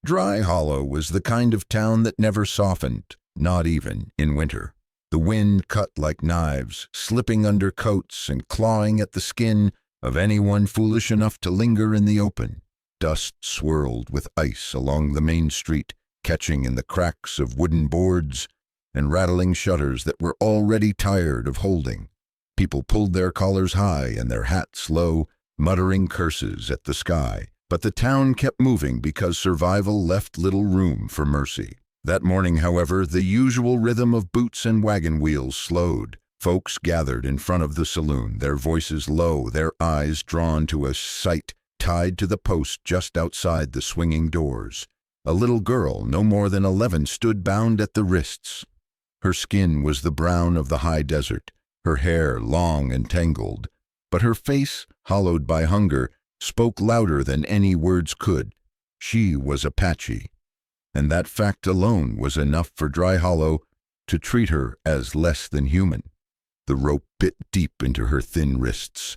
Dry Hollow was the kind of town that never softened, not even in winter. The wind cut like knives, slipping under coats and clawing at the skin of anyone foolish enough to linger in the open. Dust swirled with ice along the main street, catching in the cracks of wooden boards and rattling shutters that were already tired of holding. People pulled their collars high and their hats low, muttering curses at the sky. But the town kept moving because survival left little room for mercy. That morning, however, the usual rhythm of boots and wagon wheels slowed. Folks gathered in front of the saloon, their voices low, their eyes drawn to a sight tied to the post just outside the swinging doors. A little girl, no more than 11, stood bound at the wrists. Her skin was the brown of the high desert, her hair long and tangled, but her face, hollowed by hunger, spoke louder than any words could. She was Apache, and that fact alone was enough for Dry Hollow to treat her as less than human. The rope bit deep into her thin wrists,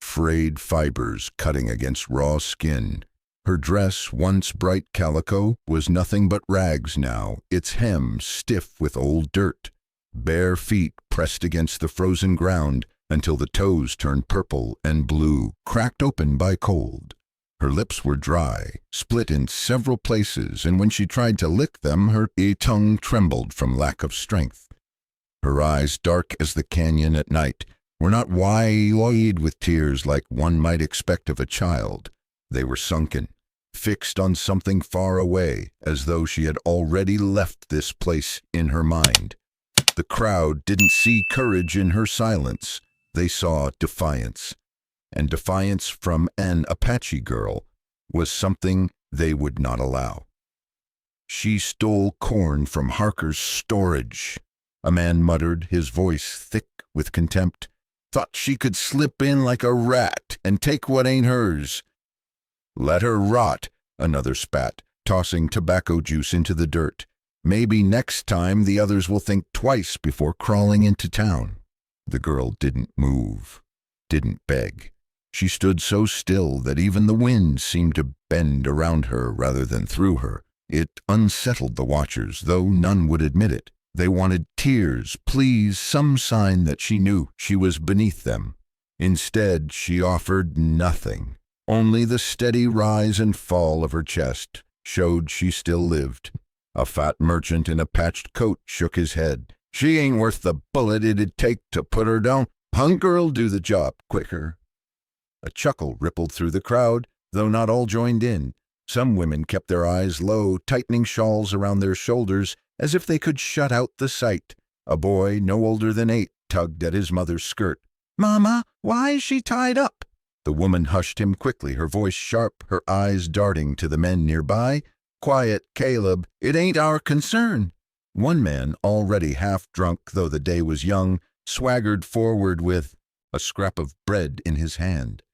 frayed fibers cutting against raw skin. Her dress, once bright calico, was nothing but rags now, its hem stiff with old dirt. Bare feet pressed against the frozen ground until the toes turned purple and blue, cracked open by cold. Her lips were dry, split in several places, and when she tried to lick them, her tongue trembled from lack of strength. Her eyes, dark as the canyon at night, were not wide with tears like one might expect of a child. They were sunken, fixed on something far away, as though she had already left this place in her mind. The crowd didn't see courage in her silence. They saw defiance, and defiance from an Apache girl was something they would not allow. She stole corn from Harker's storage. A man muttered, his voice thick with contempt. Thought she could slip in like a rat and take what ain't hers. Let her rot, another spat, tossing tobacco juice into the dirt. Maybe next time the others will think twice before crawling into town. The girl didn't move, didn't beg. She stood so still that even the wind seemed to bend around her rather than through her. It unsettled the watchers, though none would admit it. They wanted tears, pleas, some sign that she knew she was beneath them. Instead, she offered nothing. Only the steady rise and fall of her chest showed she still lived. A fat merchant in a patched coat shook his head. She ain't worth the bullet it'd take to put her down. Hunger'll do the job quicker. A chuckle rippled through the crowd, though not all joined in. Some women kept their eyes low, tightening shawls around their shoulders as if they could shut out the sight. A boy, no older than 8, tugged at his mother's skirt. "Mama, why is she tied up?" The woman hushed him quickly, her voice sharp, her eyes darting to the men nearby. "Quiet, Caleb, it ain't our concern." One man, already half drunk though the day was young, swaggered forward with a scrap of bread in his hand.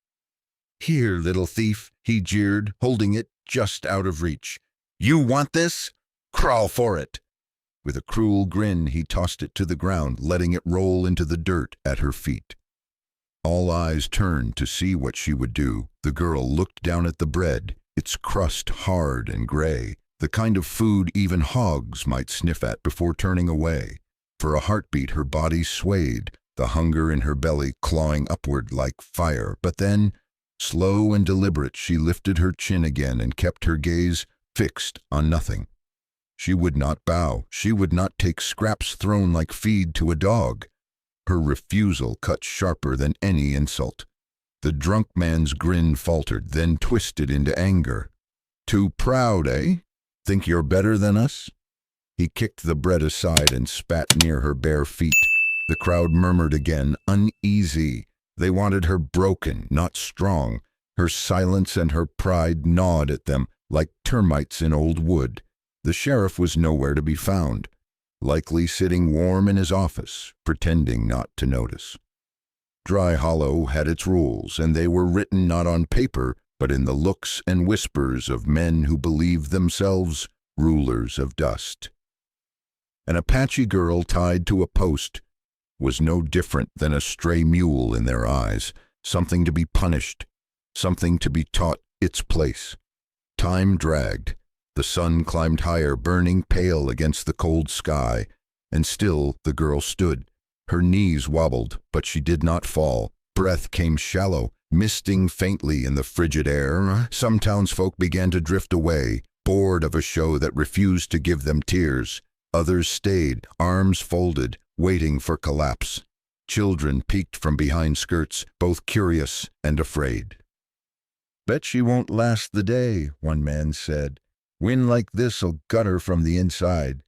"Here, little thief," he jeered, holding it just out of reach. "You want this? Crawl for it." With a cruel grin, he tossed it to the ground, letting it roll into the dirt at her feet. All eyes turned to see what she would do. The girl looked down at the bread, its crust hard and gray, the kind of food even hogs might sniff at before turning away. For a heartbeat, her body swayed, the hunger in her belly clawing upward like fire. But then, slow and deliberate, she lifted her chin again and kept her gaze fixed on nothing. She would not bow. She would not take scraps thrown like feed to a dog. Her refusal cut sharper than any insult. The drunk man's grin faltered, then twisted into anger. "Too proud, eh? Think you're better than us?" He kicked the bread aside and spat near her bare feet. The crowd murmured again, uneasy. They wanted her broken, not strong. Her silence and her pride gnawed at them like termites in old wood. The sheriff was nowhere to be found, likely sitting warm in his office, pretending not to notice. Dry Hollow had its rules, and they were written not on paper, but in the looks and whispers of men who believed themselves rulers of dust. An Apache girl tied to a post was no different than a stray mule in their eyes, something to be punished, something to be taught its place. Time dragged. The sun climbed higher, burning pale against the cold sky, and still the girl stood. Her knees wobbled, but she did not fall. Breath came shallow, misting faintly in the frigid air. Some townsfolk began to drift away, bored of a show that refused to give them tears. Others stayed, arms folded, waiting for collapse. Children peeked from behind skirts, both curious and afraid. "Bet she won't last the day," one man said. "Wind like this'll gut her from the inside."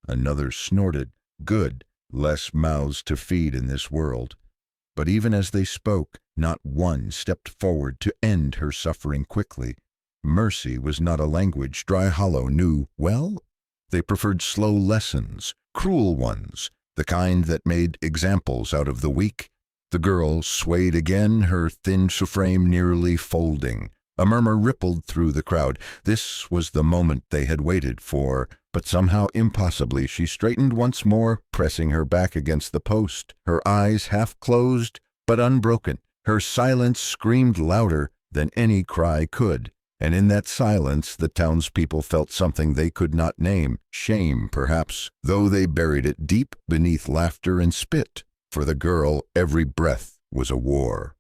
Another snorted. "Good, less mouths to feed in this world." But even as they spoke, not one stepped forward to end her suffering quickly. Mercy was not a language Dry Hollow knew well. They preferred slow lessons, cruel ones, the kind that made examples out of the weak. The girl swayed again, her thin frame nearly folding. A murmur rippled through the crowd. This was the moment they had waited for, but somehow impossibly she straightened once more, pressing her back against the post, her eyes half closed but unbroken. Her silence screamed louder than any cry could, and in that silence the townspeople felt something they could not name, shame perhaps, though they buried it deep beneath laughter and spit. For the girl, every breath was a war.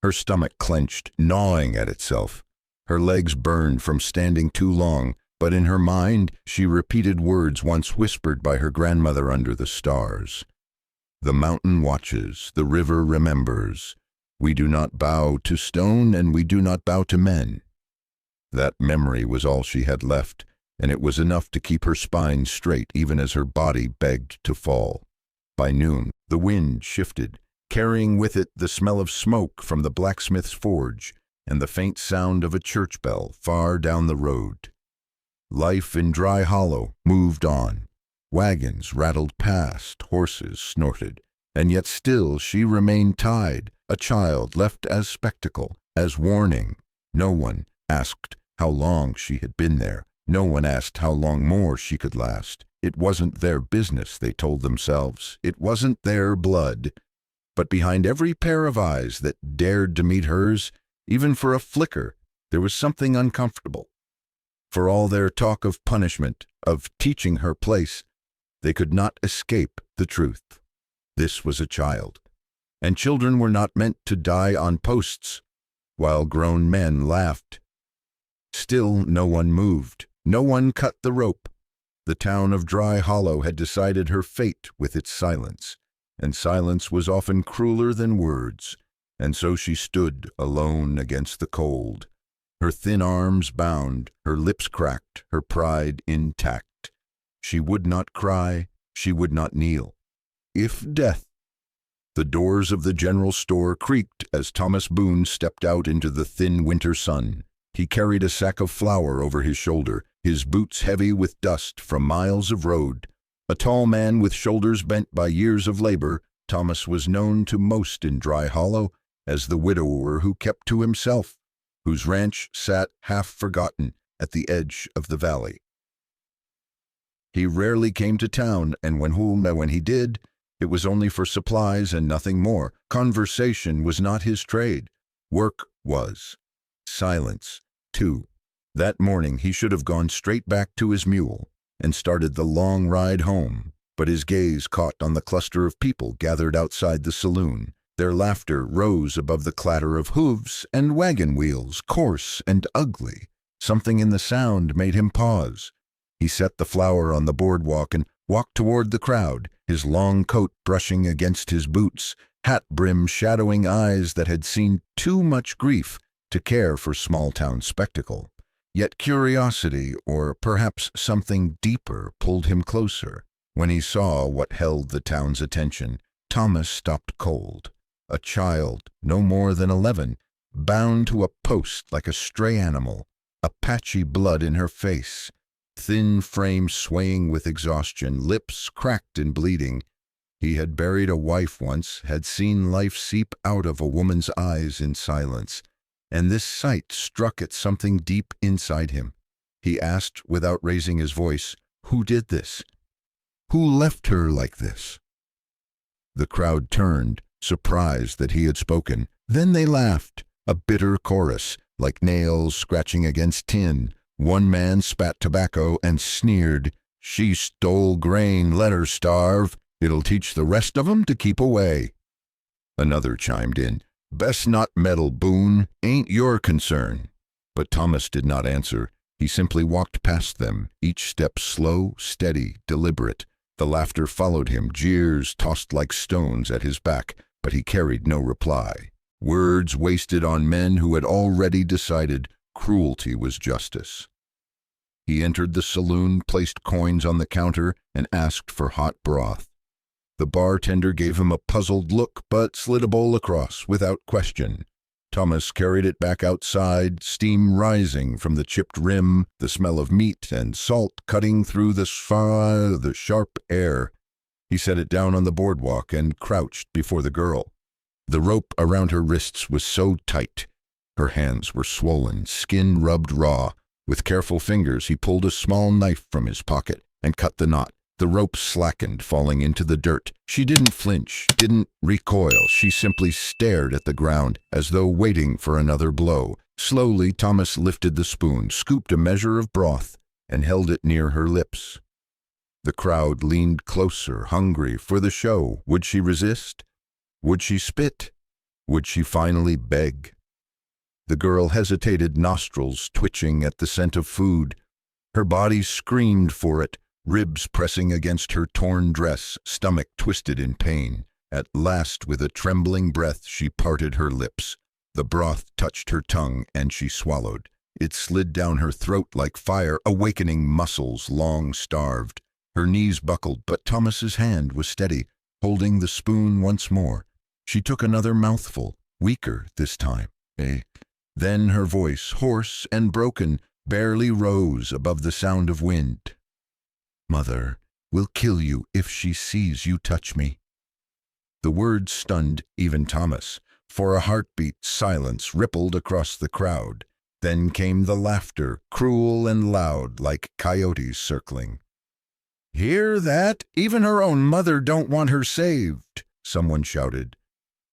Her stomach clenched, gnawing at itself. Her legs burned from standing too long, but in her mind she repeated words once whispered by her grandmother under the stars. "The mountain watches, the river remembers. We do not bow to stone, and we do not bow to men." That memory was all she had left, and it was enough to keep her spine straight even as her body begged to fall. By noon, the wind shifted, carrying with it the smell of smoke from the blacksmith's forge and the faint sound of a church bell far down the road. Life in Dry Hollow moved on. Wagons rattled past, horses snorted, and yet still she remained tied, a child left as spectacle, as warning. No one asked how long she had been there. No one asked how long more she could last. It wasn't their business, they told themselves. It wasn't their blood. But behind every pair of eyes that dared to meet hers, even for a flicker, there was something uncomfortable. For all their talk of punishment, of teaching her place, they could not escape the truth. This was a child, and children were not meant to die on posts, while grown men laughed. Still no one moved, no one cut the rope. The town of Dry Hollow had decided her fate with its silence, and silence was often crueler than words, and so she stood alone against the cold, her thin arms bound, her lips cracked, her pride intact. She would not cry, she would not kneel. If death— The doors of the general store creaked as Thomas Boone stepped out into the thin winter sun. He carried a sack of flour over his shoulder, his boots heavy with dust from miles of road. A tall man with shoulders bent by years of labor, Thomas was known to most in Dry Hollow as the widower who kept to himself, whose ranch sat half forgotten at the edge of the valley. He rarely came to town, and when he did, it was only for supplies and nothing more. Conversation was not his trade. Work was. Silence, too. That morning he should have gone straight back to his mule and started the long ride home, but his gaze caught on the cluster of people gathered outside the saloon. Their laughter rose above the clatter of hooves and wagon wheels, coarse and ugly. Something in the sound made him pause. He set the flour on the boardwalk and walked toward the crowd, his long coat brushing against his boots, hat brim shadowing eyes that had seen too much grief to care for small-town spectacle. Yet curiosity, or perhaps something deeper, pulled him closer. When he saw what held the town's attention, Thomas stopped cold. A child, no more than 11, bound to a post like a stray animal, Apache blood in her face, thin frame swaying with exhaustion, lips cracked and bleeding. He had buried a wife once, had seen life seep out of a woman's eyes in silence, and this sight struck at something deep inside him. He asked without raising his voice, "Who did this? Who left her like this?" The crowd turned, surprised that he had spoken. Then they laughed, a bitter chorus, like nails scratching against tin. One man spat tobacco and sneered, "She stole grain, let her starve. It'll teach the rest of 'em to keep away." Another chimed in, "Best not meddle, Boone. Ain't your concern." But Thomas did not answer. He simply walked past them, each step slow, steady, deliberate. The laughter followed him, jeers tossed like stones at his back, but he carried no reply. Words wasted on men who had already decided cruelty was justice. He entered the saloon, placed coins on the counter, and asked for hot broth. The bartender gave him a puzzled look, but slid a bowl across without question. Thomas carried it back outside, steam rising from the chipped rim, the smell of meat and salt cutting through the sharp air. He set it down on the boardwalk and crouched before the girl. The rope around her wrists was so tight. Her hands were swollen, skin rubbed raw. With careful fingers, he pulled a small knife from his pocket and cut the knot. The rope slackened, falling into the dirt. She didn't flinch, didn't recoil. She simply stared at the ground, as though waiting for another blow. Slowly, Thomas lifted the spoon, scooped a measure of broth, and held it near her lips. The crowd leaned closer, hungry for the show. Would she resist? Would she spit? Would she finally beg? The girl hesitated, nostrils twitching at the scent of food. Her body screamed for it, ribs pressing against her torn dress, stomach twisted in pain. At last, with a trembling breath, she parted her lips. The broth touched her tongue, and she swallowed. It slid down her throat like fire, awakening muscles long starved. Her knees buckled, but Thomas's hand was steady, holding the spoon once more. She took another mouthful, weaker this time. Then her voice, hoarse and broken, barely rose above the sound of wind. "Mother will kill you if she sees you touch me." The words stunned even Thomas. For a heartbeat, silence rippled across the crowd. Then came the laughter, cruel and loud, like coyotes circling. "Hear that? Even her own mother don't want her saved," someone shouted.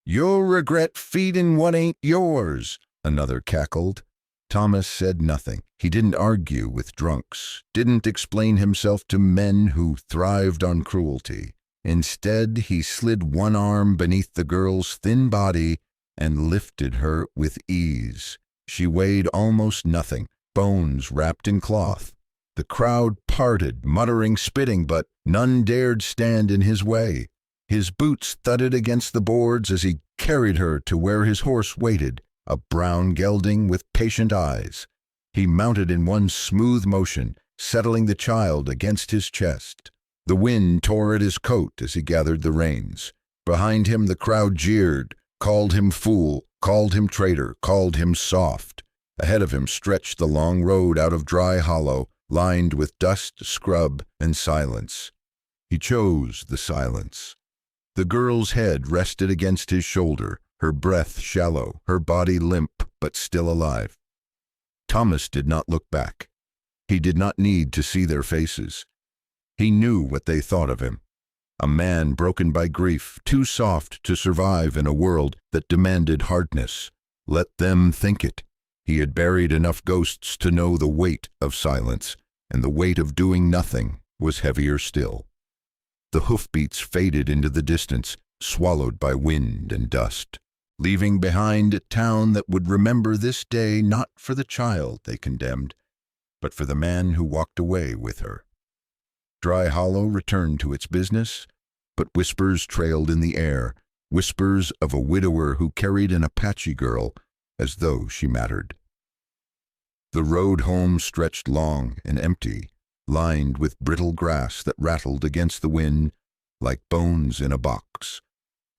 "You'll regret feeding what ain't yours," another cackled. Thomas said nothing. He didn't argue with drunks, didn't explain himself to men who thrived on cruelty. Instead, he slid one arm beneath the girl's thin body and lifted her with ease. She weighed almost nothing, bones wrapped in cloth. The crowd parted, muttering, spitting, but none dared stand in his way. His boots thudded against the boards as he carried her to where his horse waited, a brown gelding with patient eyes. He mounted in one smooth motion, settling the child against his chest. The wind tore at his coat as he gathered the reins. Behind him the crowd jeered, called him fool, called him traitor, called him soft. Ahead of him stretched the long road out of Dry Hollow, lined with dust, scrub, and silence. He chose the silence. The girl's head rested against his shoulder, her breath shallow, her body limp but still alive. Thomas did not look back. He did not need to see their faces. He knew what they thought of him. A man broken by grief, too soft to survive in a world that demanded hardness. Let them think it. He had buried enough ghosts to know the weight of silence, and the weight of doing nothing was heavier still. The hoofbeats faded into the distance, swallowed by wind and dust, leaving behind a town that would remember this day not for the child they condemned, but for the man who walked away with her. Dry Hollow returned to its business, but whispers trailed in the air, whispers of a widower who carried an Apache girl as though she mattered. The road home stretched long and empty, lined with brittle grass that rattled against the wind like bones in a box.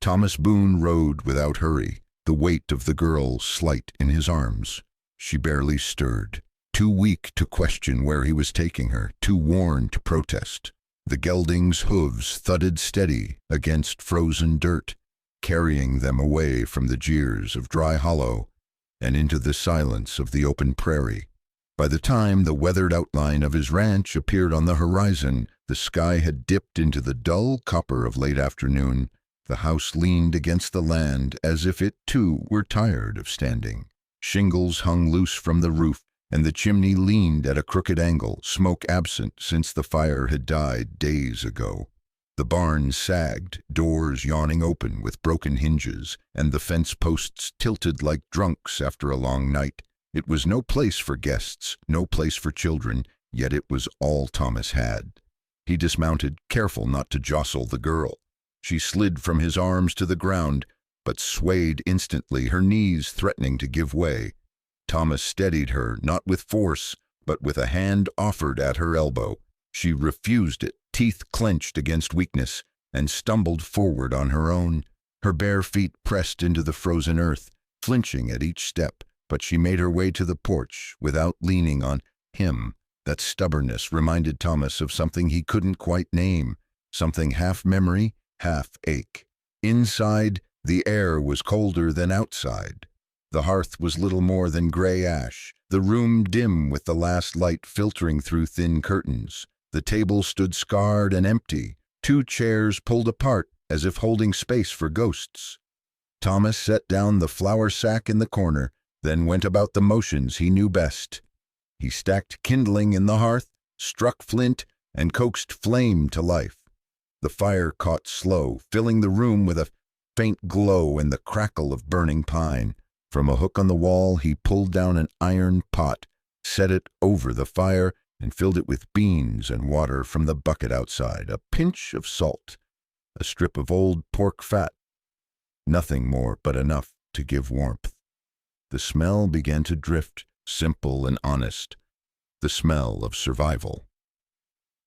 Thomas Boone rode without hurry, the weight of the girl slight in his arms. She barely stirred, too weak to question where he was taking her, too worn to protest. The gelding's hooves thudded steady against frozen dirt, carrying them away from the jeers of Dry Hollow and into the silence of the open prairie. By the time the weathered outline of his ranch appeared on the horizon, the sky had dipped into the dull copper of late afternoon. The house leaned against the land as if it, too, were tired of standing. Shingles hung loose from the roof, and the chimney leaned at a crooked angle, smoke absent since the fire had died days ago. The barn sagged, doors yawning open with broken hinges, and the fence posts tilted like drunks after a long night. It was no place for guests, no place for children, yet it was all Thomas had. He dismounted, careful not to jostle the girl. She slid from his arms to the ground, but swayed instantly, her knees threatening to give way. Thomas steadied her, not with force, but with a hand offered at her elbow. She refused it, teeth clenched against weakness, and stumbled forward on her own. Her bare feet pressed into the frozen earth, flinching at each step, but she made her way to the porch without leaning on him. That stubbornness reminded Thomas of something he couldn't quite name, something half memory, half ache. Inside, the air was colder than outside. The hearth was little more than gray ash, the room dim with the last light filtering through thin curtains. The table stood scarred and empty, 2 chairs pulled apart as if holding space for ghosts. Thomas set down the flour sack in the corner, then went about the motions he knew best. He stacked kindling in the hearth, struck flint, and coaxed flame to life. The fire caught slow, filling the room with a faint glow and the crackle of burning pine. From a hook on the wall he pulled down an iron pot, set it over the fire, and filled it with beans and water from the bucket outside, a pinch of salt, a strip of old pork fat. Nothing more, but enough to give warmth. The smell began to drift, simple and honest, the smell of survival.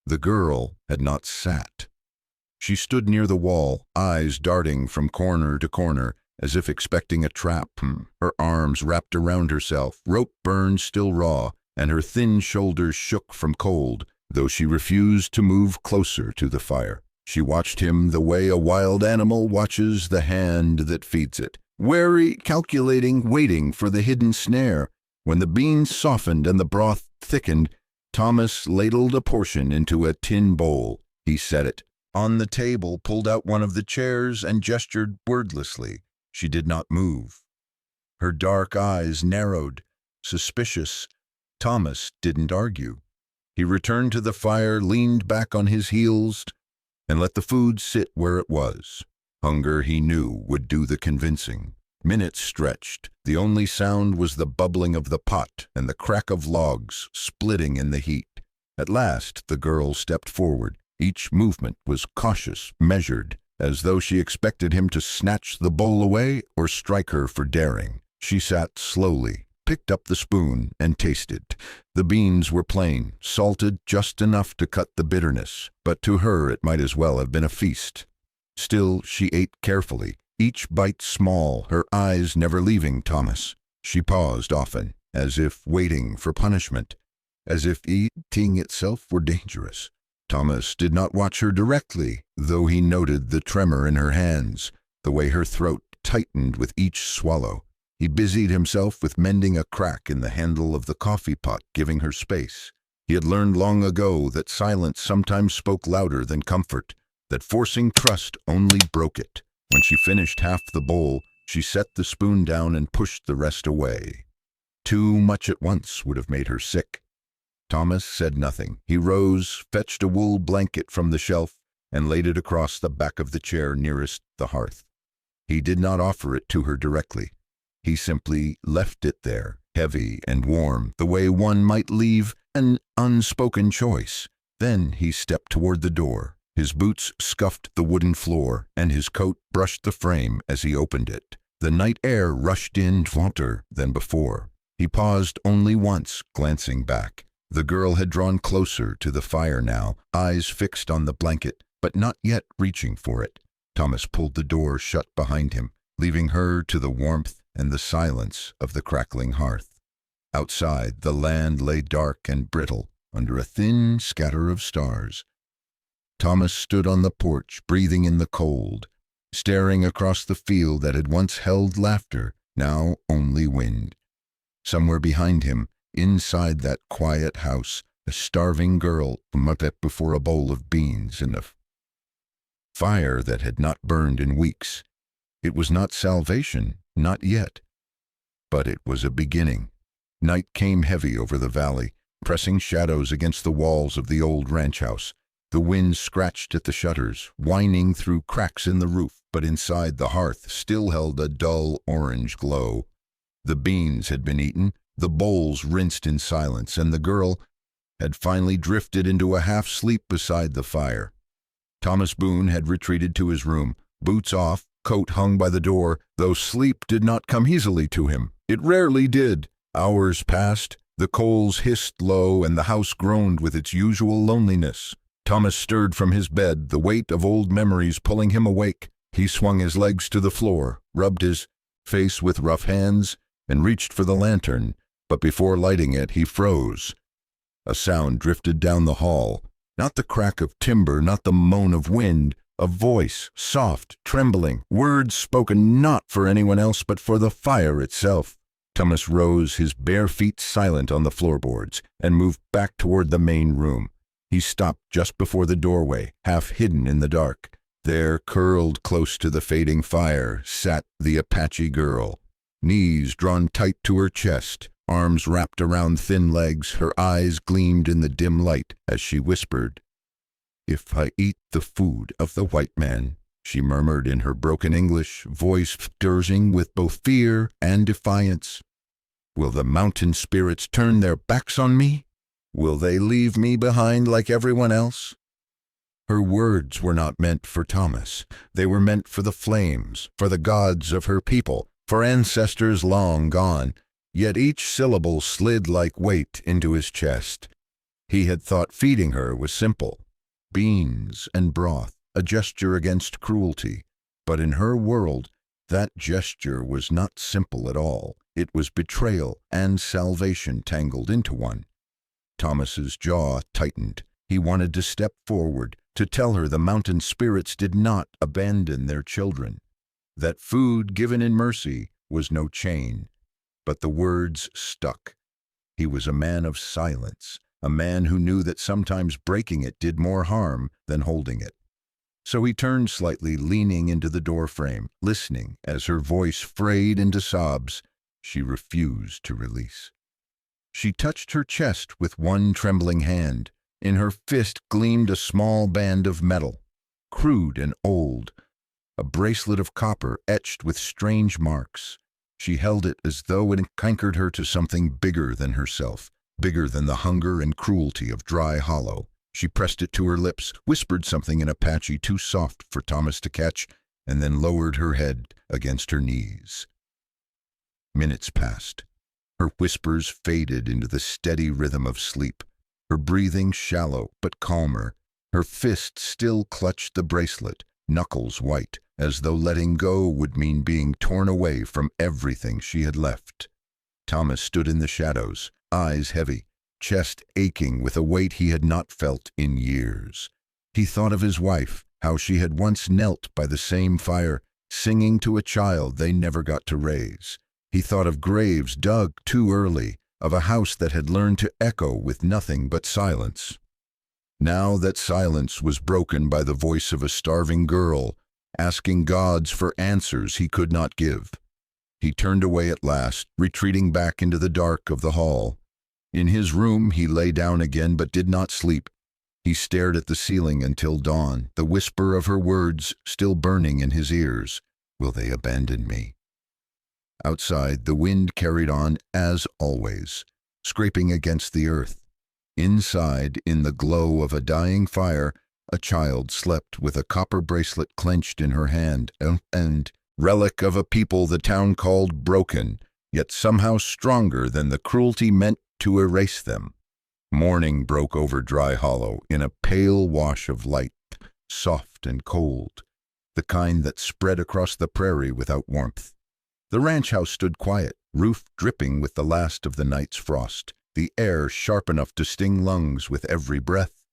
The girl had not sat. She stood near the wall, eyes darting from corner to corner, as if expecting a trap. Her arms wrapped around herself, rope burn still raw, and her thin shoulders shook from cold, though she refused to move closer to the fire. She watched him the way a wild animal watches the hand that feeds it, wary, calculating, waiting for the hidden snare. When the beans softened and the broth thickened, Thomas ladled a portion into a tin bowl. He set it on the table, pulled out one of the chairs, and gestured wordlessly. She did not move. Her dark eyes narrowed, suspicious. Thomas didn't argue. He returned to the fire, leaned back on his heels, and let the food sit where it was. Hunger, he knew, would do the convincing. Minutes stretched. The only sound was the bubbling of the pot and the crack of logs splitting in the heat. At last the girl stepped forward. Each movement was cautious, measured, as though she expected him to snatch the bowl away or strike her for daring. She sat slowly, picked up the spoon, and tasted. The beans were plain, salted just enough to cut the bitterness, but to her it might as well have been a feast. Still, she ate carefully, each bite small, her eyes never leaving Thomas. She paused often, as if waiting for punishment, as if eating itself were dangerous. Thomas did not watch her directly, though he noted the tremor in her hands, the way her throat tightened with each swallow. He busied himself with mending a crack in the handle of the coffee pot, giving her space. He had learned long ago that silence sometimes spoke louder than comfort, that forcing trust only broke it. When she finished half the bowl, she set the spoon down and pushed the rest away. Too much at once would have made her sick. Thomas said nothing. He rose, fetched a wool blanket from the shelf, and laid it across the back of the chair nearest the hearth. He did not offer it to her directly. He simply left it there, heavy and warm, the way one might leave an unspoken choice. Then he stepped toward the door. His boots scuffed the wooden floor, and his coat brushed the frame as he opened it. The night air rushed in hotter than before. He paused only once, glancing back. The girl had drawn closer to the fire now, eyes fixed on the blanket, but not yet reaching for it. Thomas pulled the door shut behind him, leaving her to the warmth and the silence of the crackling hearth. Outside, the land lay dark and brittle under a thin scatter of stars. Thomas stood on the porch, breathing in the cold, staring across the field that had once held laughter, now only wind. Somewhere behind him, inside that quiet house, a starving girl muttered before a bowl of beans in a fire that had not burned in weeks. It was not salvation, not yet, but it was a beginning. Night came heavy over the valley, pressing shadows against the walls of the old ranch house. The wind scratched at the shutters, whining through cracks in the roof, but inside the hearth still held a dull orange glow. The beans had been eaten, the bowls rinsed in silence, and the girl had finally drifted into a half-sleep beside the fire. Thomas Boone had retreated to his room, boots off, coat hung by the door, though sleep did not come easily to him. It rarely did. Hours passed, the coals hissed low, and the house groaned with its usual loneliness. Thomas stirred from his bed, the weight of old memories pulling him awake. He swung his legs to the floor, rubbed his face with rough hands, and reached for the lantern, but before lighting it, he froze. A sound drifted down the hall. Not the crack of timber, not the moan of wind. A voice, soft, trembling, words spoken not for anyone else but for the fire itself. Thomas rose, his bare feet silent on the floorboards, and moved back toward the main room. He stopped just before the doorway, half hidden in the dark. There, curled close to the fading fire, sat the Apache girl, knees drawn tight to her chest, arms wrapped around thin legs. Her eyes gleamed in the dim light as she whispered, "If I eat the food of the white man," she murmured in her broken English, voice surging with both fear and defiance, "will the mountain spirits turn their backs on me? Will they leave me behind like everyone else?" Her words were not meant for Thomas. They were meant for the flames, for the gods of her people, for ancestors long gone. Yet each syllable slid like weight into his chest. He had thought feeding her was simple. Beans and broth, a gesture against cruelty. But in her world, that gesture was not simple at all. It was betrayal and salvation tangled into one. Thomas's jaw tightened. He wanted to step forward, to tell her the mountain spirits did not abandon their children, that food given in mercy was no chain. But the words stuck. He was a man of silence, a man who knew that sometimes breaking it did more harm than holding it. So he turned slightly, leaning into the doorframe, listening as her voice frayed into sobs she refused to release. She touched her chest with one trembling hand. In her fist gleamed a small band of metal, crude and old, a bracelet of copper etched with strange marks. She held it as though it anchored her to something bigger than herself, bigger than the hunger and cruelty of Dry Hollow. She pressed it to her lips, whispered something in Apache too soft for Thomas to catch, and then lowered her head against her knees. Minutes passed. Her whispers faded into the steady rhythm of sleep. Her breathing shallow but calmer. Her fist still clutched the bracelet, knuckles white, as though letting go would mean being torn away from everything she had left. Thomas stood in the shadows, eyes heavy, chest aching with a weight he had not felt in years. He thought of his wife, how she had once knelt by the same fire, singing to a child they never got to raise. He thought of graves dug too early, of a house that had learned to echo with nothing but silence. Now that silence was broken by the voice of a starving girl, asking gods for answers he could not give. He turned away at last, retreating back into the dark of the hall. In his room he lay down again but did not sleep. He stared at the ceiling until dawn, the whisper of her words still burning in his ears. "Will they abandon me?" Outside, the wind carried on as always, scraping against the earth. Inside, in the glow of a dying fire, a child slept with a copper bracelet clenched in her hand, and relic of a people the town called broken, yet somehow stronger than the cruelty meant to erase them. Morning broke over Dry Hollow in a pale wash of light, soft and cold, the kind that spread across the prairie without warmth. The ranch house stood quiet, roof dripping with the last of the night's frost, the air sharp enough to sting lungs with every breath.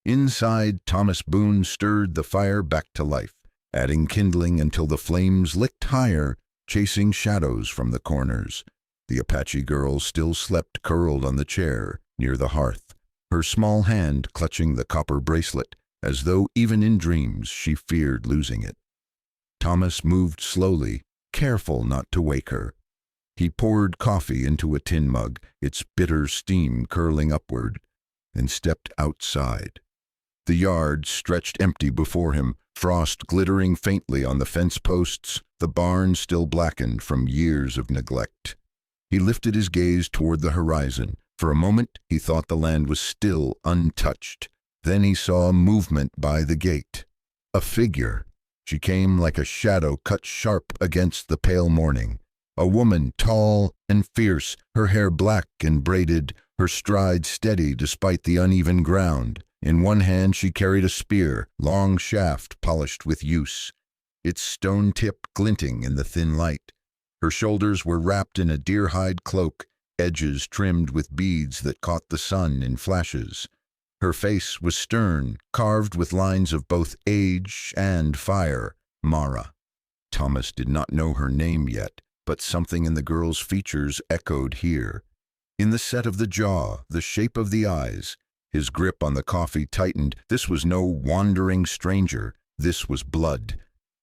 Inside, Thomas Boone stirred the fire back to life, adding kindling until the flames licked higher, chasing shadows from the corners. The Apache girl still slept curled on the chair near the hearth, her small hand clutching the copper bracelet, as though even in dreams she feared losing it. Thomas moved slowly, careful not to wake her. He poured coffee into a tin mug, its bitter steam curling upward, and stepped outside. The yard stretched empty before him, frost glittering faintly on the fence posts, the barn still blackened from years of neglect. He lifted his gaze toward the horizon. For a moment he thought the land was still untouched. Then he saw movement by the gate. A figure. She came like a shadow cut sharp against the pale morning. A woman, tall and fierce, her hair black and braided, her stride steady despite the uneven ground. In one hand she carried a spear, long shaft polished with use, its stone tip glinting in the thin light. Her shoulders were wrapped in a deer-hide cloak, edges trimmed with beads that caught the sun in flashes. Her face was stern, carved with lines of both age and fire. Mara. Thomas did not know her name yet, but something in the girl's features echoed here. In the set of the jaw, the shape of the eyes. His grip on the coffee tightened. This was no wandering stranger. This was blood.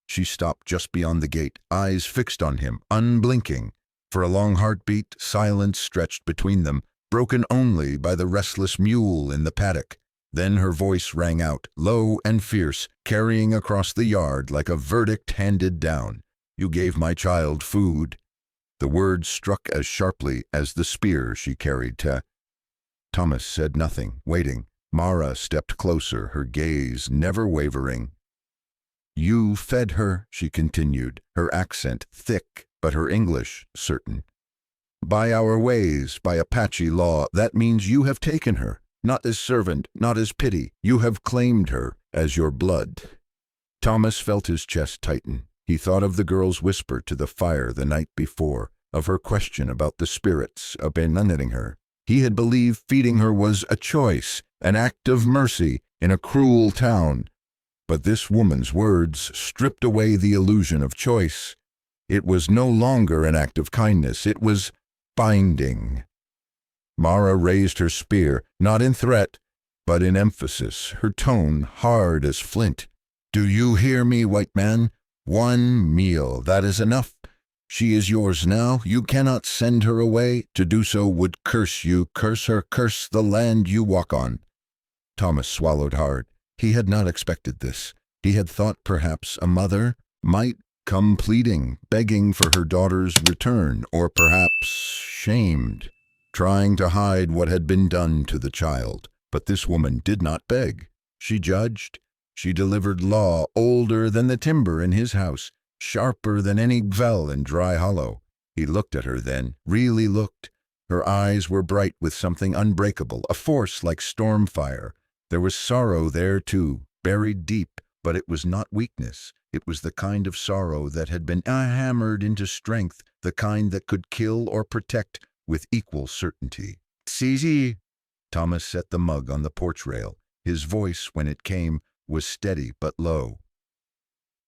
She stopped just beyond the gate, eyes fixed on him, unblinking. For a long heartbeat, silence stretched between them, broken only by the restless mule in the paddock. Then her voice rang out, low and fierce, carrying across the yard like a verdict handed down. "You gave my child food." The words struck as sharply as the spear she carried. Thomas said nothing, waiting. Mara stepped closer, her gaze never wavering. "You fed her," she continued, her accent thick, but her English certain. "By our ways, by Apache law, that means you have taken her, not as servant, not as pity. You have claimed her as your blood." Thomas felt his chest tighten. He thought of the girl's whisper to the fire the night before, of her question about the spirits abandoning her. He had believed feeding her was a choice, an act of mercy in a cruel town. But this woman's words stripped away the illusion of choice. It was no longer an act of kindness. It was binding. Mara raised her spear, not in threat, but in emphasis, her tone hard as flint. "Do you hear me, white man? One meal, that is enough. She is yours now. You cannot send her away. To do so would curse you, curse her, curse the land you walk on." Thomas swallowed hard. He had not expected this. He had thought perhaps a mother might come pleading, begging for her daughter's return, or perhaps shamed, trying to hide what had been done to the child. But this woman did not beg. She judged. She delivered law older than the timber in his house, sharper than any gvel in Dry Hollow. He looked at her then, really looked. Her eyes were bright with something unbreakable, a force like storm fire. There was sorrow there too, buried deep, but it was not weakness. It was the kind of sorrow that had been hammered into strength, the kind that could kill or protect with equal certainty. "Sisi!" Thomas set the mug on the porch rail. His voice, when it came, was steady but low.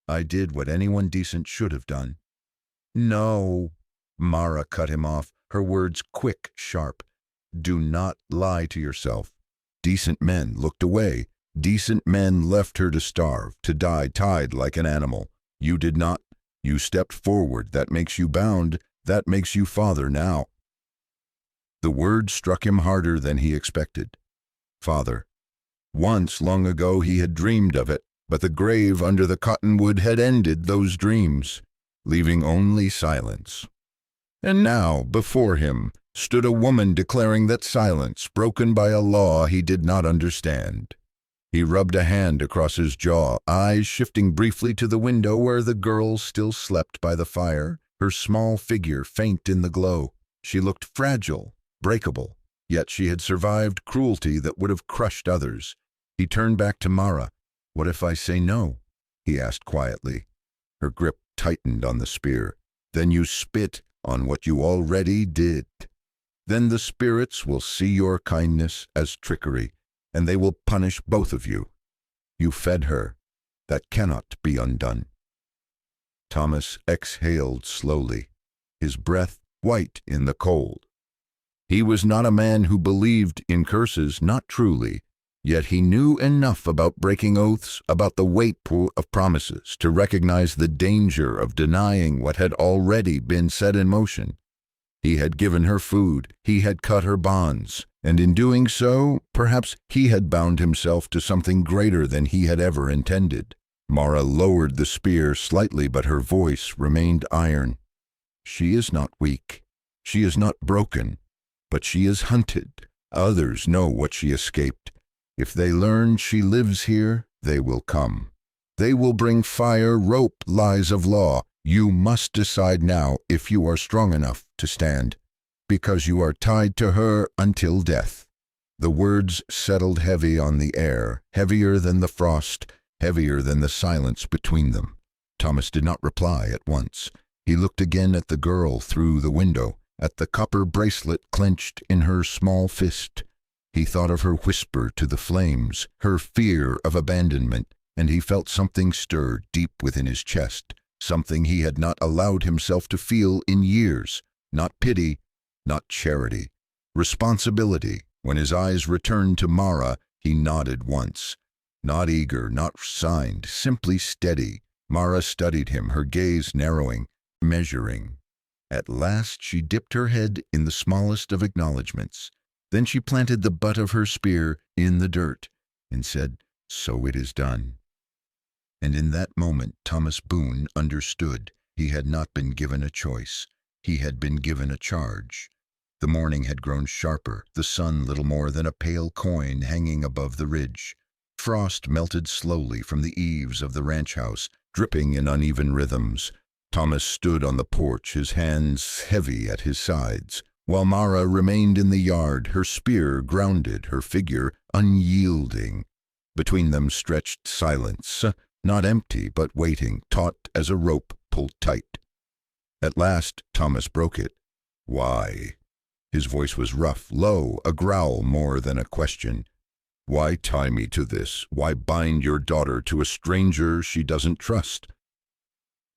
"I did what anyone decent should have done." "No." Mara cut him off, her words quick, sharp. "Do not lie to yourself. Decent men looked away. Decent men left her to starve, to die tied like an animal. You did not. You stepped forward. That makes you bound. That makes you father now." The word struck him harder than he expected. Father. Once, long ago, he had dreamed of it, but the grave under the cottonwood had ended those dreams, leaving only silence. And now, before him, stood a woman declaring that silence, broken by a law he did not understand. He rubbed a hand across his jaw, eyes shifting briefly to the window where the girl still slept by the fire, her small figure faint in the glow. She looked fragile, breakable, yet she had survived cruelty that would have crushed others. He turned back to Mara. "What if I say no?" he asked quietly. Her grip tightened on the spear. "Then you spit on what you already did. Then the spirits will see your kindness as trickery, and they will punish both of you. You fed her. That cannot be undone." Thomas exhaled slowly, his breath white in the cold. He was not a man who believed in curses, not truly, yet he knew enough about breaking oaths, about the weight of promises, to recognize the danger of denying what had already been set in motion. He had given her food, he had cut her bonds, and in doing so, perhaps he had bound himself to something greater than he had ever intended. Mara lowered the spear slightly, but her voice remained iron. She is not weak. She is not broken. But she is hunted. Others know what she escaped. If they learn she lives here, they will come. They will bring fire, rope, lies of law. You must decide now if you are strong enough to stand, because you are tied to her until death. The words settled heavy on the air, heavier than the frost, heavier than the silence between them. Thomas did not reply at once. He looked again at the girl through the window, at the copper bracelet clenched in her small fist. He thought of her whisper to the flames, her fear of abandonment, and he felt something stir deep within his chest, something he had not allowed himself to feel in years. Not pity, not charity. Responsibility. When his eyes returned to Mara, he nodded once. Not eager, not resigned, simply steady. Mara studied him, her gaze narrowing, measuring. At last she dipped her head in the smallest of acknowledgments. Then she planted the butt of her spear in the dirt and said, "So it is done." And in that moment Thomas Boone understood. He had not been given a choice. He had been given a charge. The morning had grown sharper, the sun little more than a pale coin hanging above the ridge. Frost melted slowly from the eaves of the ranch house, dripping in uneven rhythms. Thomas stood on the porch, his hands heavy at his sides, while Mara remained in the yard, her spear grounded, her figure unyielding. Between them stretched silence, not empty but waiting, taut as a rope pulled tight. At last Thomas broke it. "Why?" His voice was rough, low, a growl more than a question. "Why tie me to this? Why bind your daughter to a stranger she doesn't trust?"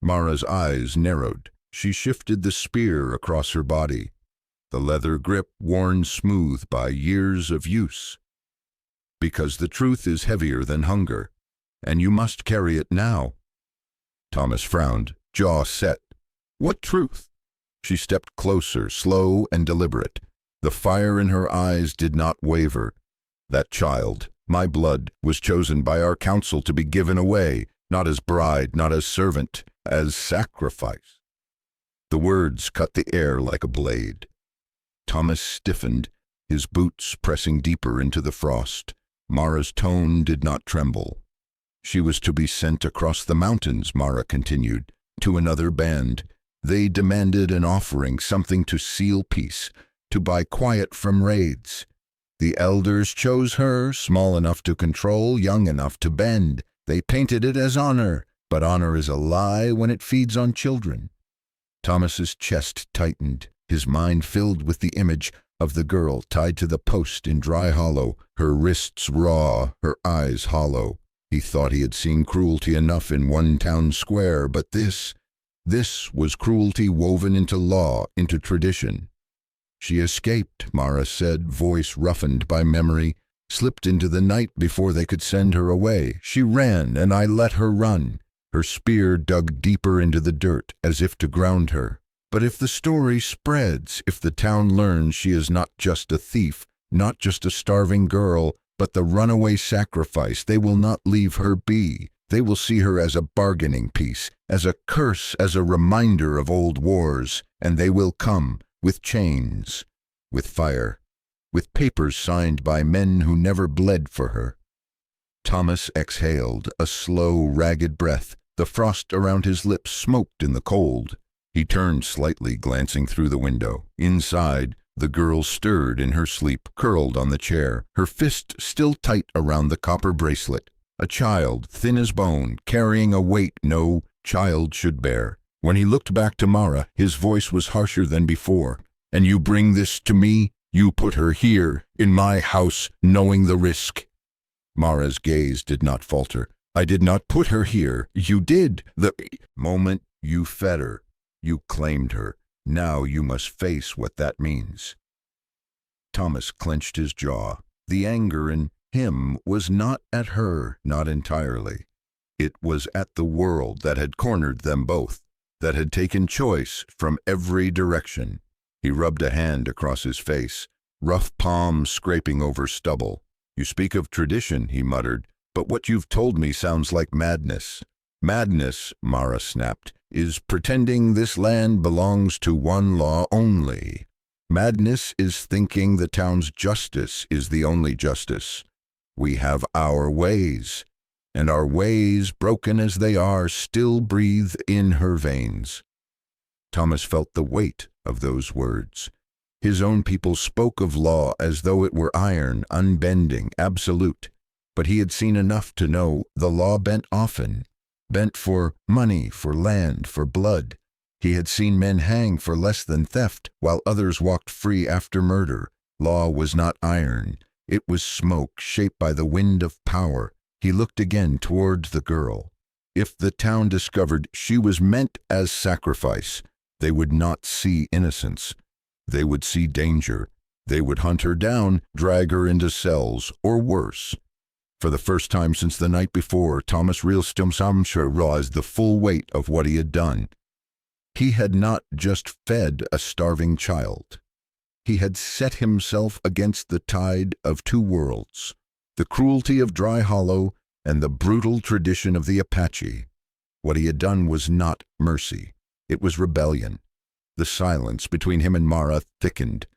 Mara's eyes narrowed. She shifted the spear across her body, the leather grip worn smooth by years of use. "Because the truth is heavier than hunger, and you must carry it now." Thomas frowned, jaw set. "What truth?" She stepped closer, slow and deliberate. The fire in her eyes did not waver. "That child, my blood, was chosen by our council to be given away, not as bride, not as servant, as sacrifice." The words cut the air like a blade. Thomas stiffened, his boots pressing deeper into the frost. Mara's tone did not tremble. "She was to be sent across the mountains," Mara continued, "to another band. They demanded an offering, something to seal peace, to buy quiet from raids. The elders chose her, small enough to control, young enough to bend. They painted it as honor, but honor is a lie when it feeds on children." Thomas's chest tightened, his mind filled with the image of the girl tied to the post in Dry Hollow, her wrists raw, her eyes hollow. He thought he had seen cruelty enough in one town square, but this was cruelty woven into law, into tradition. "She escaped," Mara said, voice roughened by memory, "slipped into the night before they could send her away. She ran, and I let her run." Her spear dug deeper into the dirt, as if to ground her. "But if the story spreads, if the town learns she is not just a thief, not just a starving girl, but the runaway sacrifice, they will not leave her be. They will see her as a bargaining piece, as a curse, as a reminder of old wars, and they will come, with chains, with fire, with papers signed by men who never bled for her." Thomas exhaled, a slow, ragged breath. The frost around his lips smoked in the cold. He turned slightly, glancing through the window. Inside, the girl stirred in her sleep, curled on the chair, her fist still tight around the copper bracelet. A child, thin as bone, carrying a weight no child should bear. When he looked back to Mara, his voice was harsher than before. "And you bring this to me? You put her here, in my house, knowing the risk?" Mara's gaze did not falter. "I did not put her here. You did. The moment you fed her, you claimed her. Now you must face what that means." Thomas clenched his jaw. The anger in him was not at her, not entirely. It was at the world that had cornered them both, that had taken choice from every direction. He rubbed a hand across his face, rough palm scraping over stubble. "You speak of tradition," he muttered, "but what you've told me sounds like madness." "Madness," Mara snapped, "is pretending this land belongs to one law only. Madness is thinking the town's justice is the only justice. We have our ways, and our ways, broken as they are, still breathe in her veins." Thomas felt the weight of those words. His own people spoke of law as though it were iron, unbending, absolute. But he had seen enough to know the law bent often, bent for money, for land, for blood. He had seen men hang for less than theft, while others walked free after murder. Law was not iron. It was smoke shaped by the wind of power. He looked again toward the girl. If the town discovered she was meant as sacrifice, they would not see innocence. They would see danger. They would hunt her down, drag her into cells, or worse. For the first time since the night before, Thomas realized the full weight of what he had done. He had not just fed a starving child. He had set himself against the tide of two worlds, the cruelty of Dry Hollow and the brutal tradition of the Apache. What he had done was not mercy. It was rebellion. The silence between him and Mara thickened.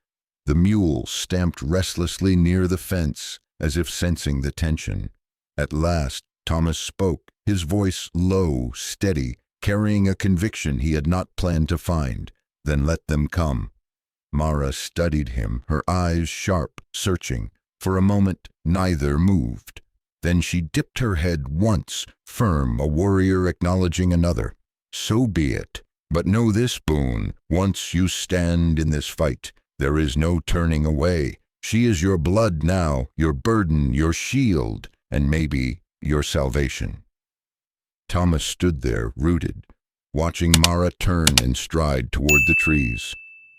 The mule stamped restlessly near the fence, as if sensing the tension. At last, Thomas spoke, his voice low, steady, carrying a conviction he had not planned to find. "Then let them come." Mara studied him, her eyes sharp, searching. For a moment, neither moved. Then she dipped her head once, firm, a warrior acknowledging another. "So be it. But know this, Boone, once you stand in this fight, there is no turning away. She is your blood now, your burden, your shield, and maybe your salvation." Thomas stood there, rooted, watching Mara turn and stride toward the trees,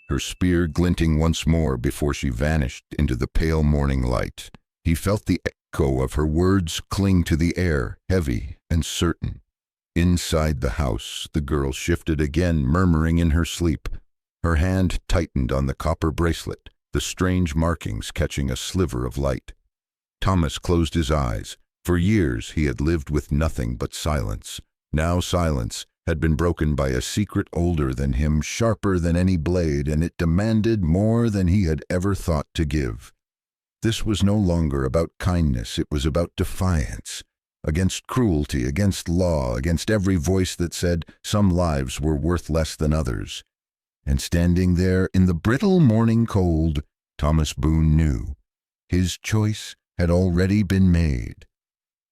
her spear glinting once more before she vanished into the pale morning light. He felt the echo of her words cling to the air, heavy and certain. Inside the house, the girl shifted again, murmuring in her sleep. Her hand tightened on the copper bracelet, the strange markings catching a sliver of light. Thomas closed his eyes. For years he had lived with nothing but silence. Now silence had been broken by a secret older than him, sharper than any blade, and it demanded more than he had ever thought to give. This was no longer about kindness, it was about defiance. Against cruelty, against law, against every voice that said some lives were worth less than others. And standing there in the brittle morning cold, Thomas Boone knew. His choice had already been made.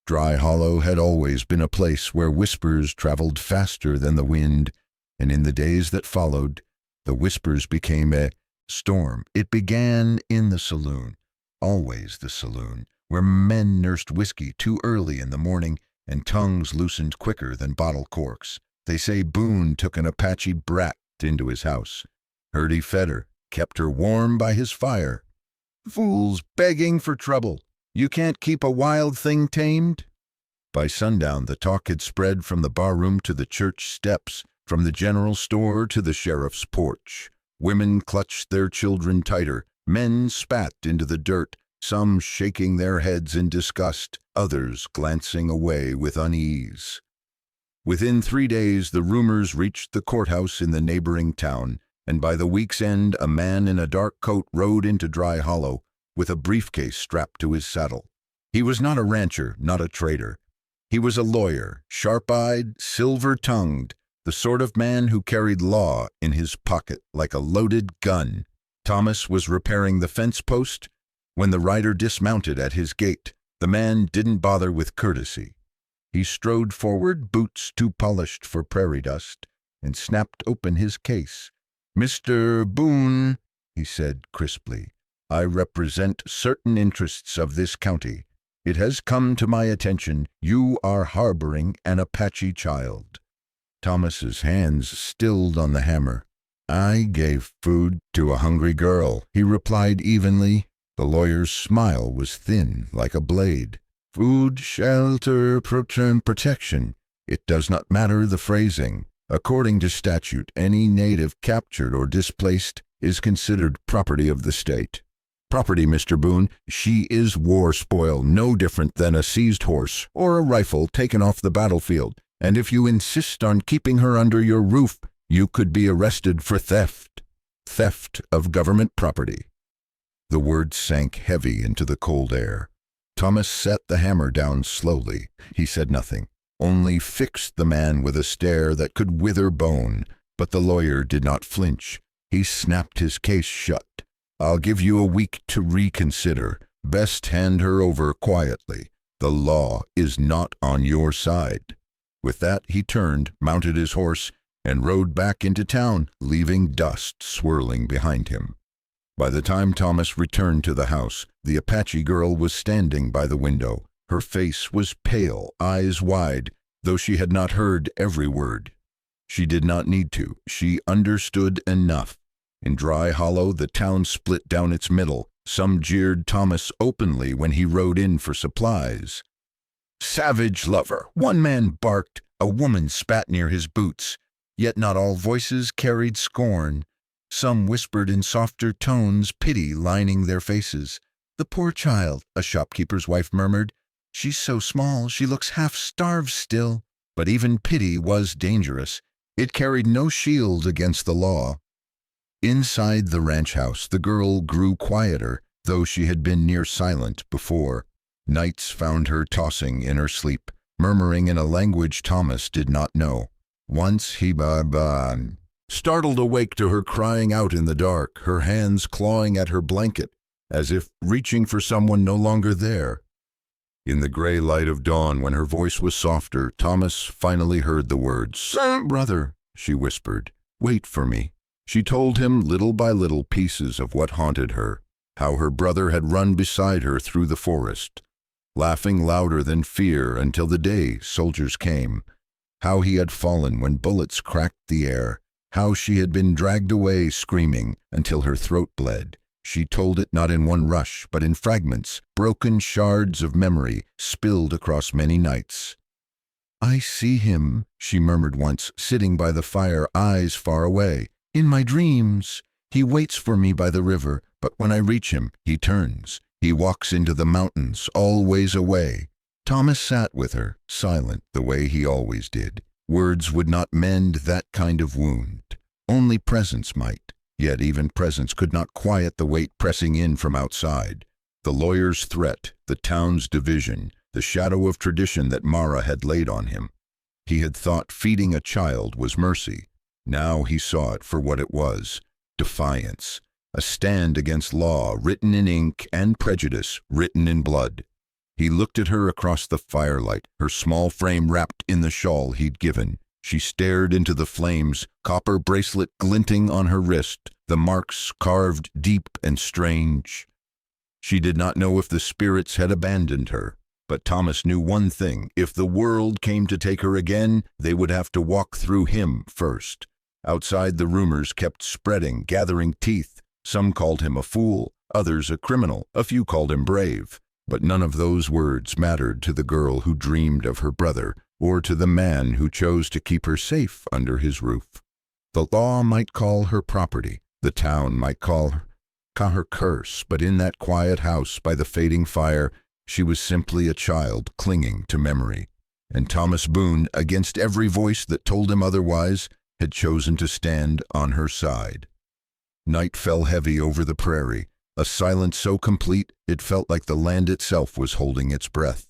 Dry Hollow had always been a place where whispers traveled faster than the wind, and in the days that followed, the whispers became a storm. It began in the saloon, always the saloon, where men nursed whiskey too early in the morning and tongues loosened quicker than bottle corks. They say Boone took an Apache brat into his house. Heard he fed her, kept her warm by his fire. Fools begging for trouble. You can't keep a wild thing tamed? By sundown, the talk had spread from the barroom to the church steps, from the general store to the sheriff's porch. Women clutched their children tighter. Men spat into the dirt, some shaking their heads in disgust, others glancing away with unease. Within 3 days, the rumors reached the courthouse in the neighboring town, and by the week's end, a man in a dark coat rode into Dry Hollow with a briefcase strapped to his saddle. He was not a rancher, not a trader. He was a lawyer, sharp-eyed, silver-tongued, the sort of man who carried law in his pocket like a loaded gun. Thomas was repairing the fence post when the rider dismounted at his gate. The man didn't bother with courtesy. He strode forward, boots too polished for prairie dust, and snapped open his case. "Mr. Boone," he said crisply, "I represent certain interests of this county. It has come to my attention you are harboring an Apache child." Thomas's hands stilled on the hammer. "I gave food to a hungry girl," he replied evenly. The lawyer's smile was thin like a blade. "Food, shelter, protection. It does not matter the phrasing. According to statute, any native captured or displaced is considered property of the state. Property, Mr. Boone. She is war spoil, no different than a seized horse or a rifle taken off the battlefield. And if you insist on keeping her under your roof, you could be arrested for theft. Theft of government property. The words sank heavy into the cold air. Thomas set the hammer down slowly. He said nothing, only fixed the man with a stare that could wither bone. But the lawyer did not flinch. He snapped his case shut. I'll give you a week to reconsider. Best hand her over quietly. The law is not on your side. With that, he turned, mounted his horse, and rode back into town, leaving dust swirling behind him. By the time Thomas returned to the house, the Apache girl was standing by the window. Her face was pale, eyes wide, though she had not heard every word. She did not need to. She understood enough. In Dry Hollow, the town split down its middle. Some jeered Thomas openly when he rode in for supplies. Savage lover, one man barked, a woman spat near his boots. Yet not all voices carried scorn. Some whispered in softer tones, pity lining their faces. The poor child, a shopkeeper's wife murmured. She's so small, she looks half-starved still. But even pity was dangerous. It carried no shield against the law. Inside the ranch house, the girl grew quieter, though she had been near silent before. Nights found her tossing in her sleep, murmuring in a language Thomas did not know. Once he startled awake to her crying out in the dark, her hands clawing at her blanket, as if reaching for someone no longer there. In the gray light of dawn, when her voice was softer, Thomas finally heard the words. Brother, she whispered, wait for me. She told him little by little pieces of what haunted her, how her brother had run beside her through the forest, laughing louder than fear until the day soldiers came, how he had fallen when bullets cracked the air, how she had been dragged away screaming until her throat bled. She told it not in one rush, but in fragments, broken shards of memory spilled across many nights. I see him, she murmured once, sitting by the fire, eyes far away. In my dreams, he waits for me by the river, but when I reach him, he turns. He walks into the mountains, always away. Thomas sat with her, silent the way he always did. Words would not mend that kind of wound. Only presence might. Yet even presence could not quiet the weight pressing in from outside. The lawyer's threat, the town's division, the shadow of tradition that Mara had laid on him. He had thought feeding a child was mercy. Now he saw it for what it was, defiance, a stand against law written in ink and prejudice written in blood. He looked at her across the firelight, her small frame wrapped in the shawl he'd given. She stared into the flames, copper bracelet glinting on her wrist, the marks carved deep and strange. She did not know if the spirits had abandoned her, but Thomas knew one thing: if the world came to take her again, they would have to walk through him first. Outside, the rumors kept spreading, gathering teeth. Some called him a fool, others a criminal, a few called him brave. But none of those words mattered to the girl who dreamed of her brother, or to the man who chose to keep her safe under his roof. The law might call her property, the town might call her curse, but in that quiet house by the fading fire, she was simply a child clinging to memory. And Thomas Boone, against every voice that told him otherwise, had chosen to stand on her side. Night fell heavy over the prairie, a silence so complete it felt like the land itself was holding its breath.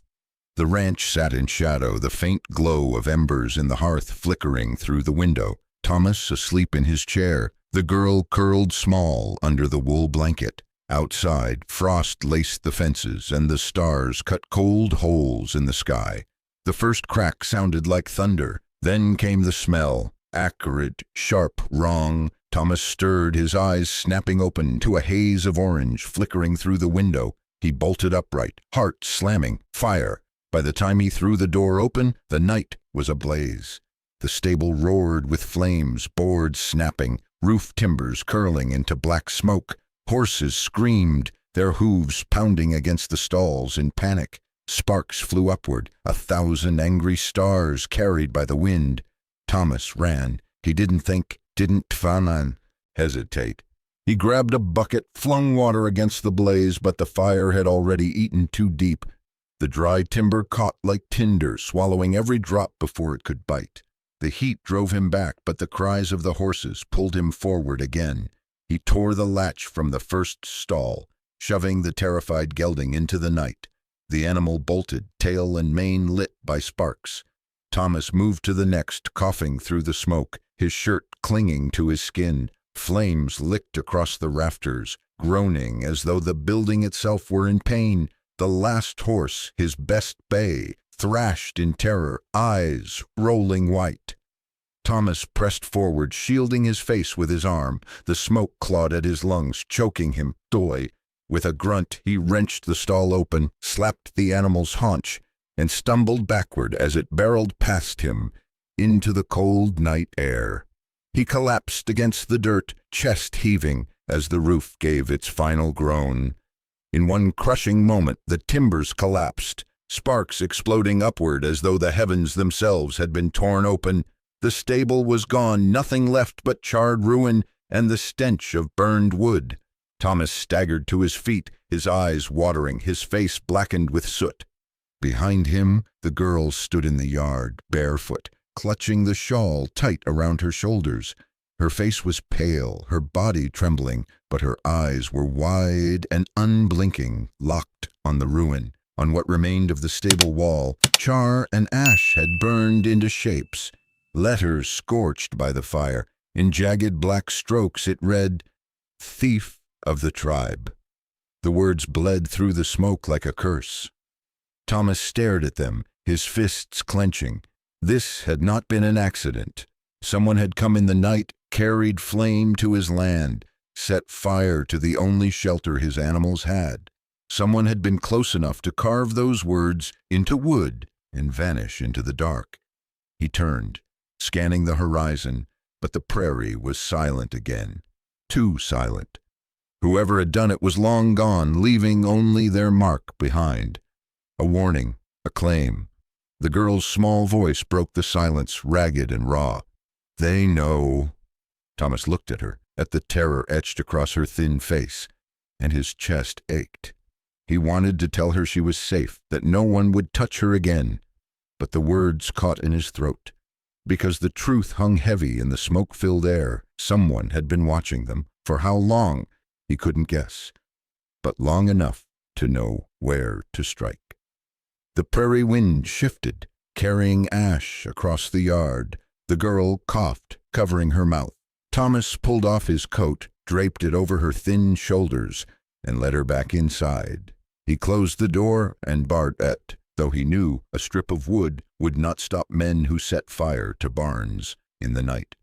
The ranch sat in shadow, the faint glow of embers in the hearth flickering through the window. Thomas asleep in his chair, the girl curled small under the wool blanket. Outside, frost laced the fences, and the stars cut cold holes in the sky. The first crack sounded like thunder. Then came the smell. Acrid, sharp, wrong. Thomas stirred, his eyes snapping open to a haze of orange flickering through the window. He bolted upright, heart slamming, fire. By the time he threw the door open, the night was ablaze. The stable roared with flames, boards snapping, roof timbers curling into black smoke. Horses screamed, their hooves pounding against the stalls in panic. Sparks flew upward, 1,000 angry stars carried by the wind. Thomas ran. He didn't think, didn't hesitate. He grabbed a bucket, flung water against the blaze, but the fire had already eaten too deep. The dry timber caught like tinder, swallowing every drop before it could bite. The heat drove him back, but the cries of the horses pulled him forward again. He tore the latch from the first stall, shoving the terrified gelding into the night. The animal bolted, tail and mane lit by sparks. Thomas moved to the next, coughing through the smoke, his shirt clinging to his skin. Flames licked across the rafters, groaning as though the building itself were in pain. The last horse, his best bay, thrashed in terror, eyes rolling white. Thomas pressed forward, shielding his face with his arm. The smoke clawed at his lungs, choking him. Doy. With a grunt, he wrenched the stall open, slapped the animal's haunch, and stumbled backward as it barreled past him into the cold night air. He collapsed against the dirt, chest heaving, as the roof gave its final groan. In one crushing moment, the timbers collapsed, sparks exploding upward as though the heavens themselves had been torn open. The stable was gone, nothing left but charred ruin and the stench of burned wood. Thomas staggered to his feet, his eyes watering, his face blackened with soot. Behind him, the girl stood in the yard, barefoot, clutching the shawl tight around her shoulders. Her face was pale, her body trembling, but her eyes were wide and unblinking, locked on the ruin. On what remained of the stable wall, char and ash had burned into shapes. Letters scorched by the fire. In jagged black strokes it read, "Thief of the tribe." The words bled through the smoke like a curse. Thomas stared at them, his fists clenching. This had not been an accident. Someone had come in the night, carried flame to his land, set fire to the only shelter his animals had. Someone had been close enough to carve those words into wood and vanish into the dark. He turned, scanning the horizon, but the prairie was silent again. Too silent. Whoever had done it was long gone, leaving only their mark behind. A warning, a claim. The girl's small voice broke the silence, ragged and raw. "They know." Thomas looked at her, at the terror etched across her thin face, and his chest ached. He wanted to tell her she was safe, that no one would touch her again, but the words caught in his throat. Because the truth hung heavy in the smoke-filled air, someone had been watching them. For how long, he couldn't guess, but long enough to know where to strike. The prairie wind shifted, carrying ash across the yard. The girl coughed, covering her mouth. Thomas pulled off his coat, draped it over her thin shoulders, and led her back inside. He closed the door and barred it, though he knew a strip of wood would not stop men who set fire to barns in the night.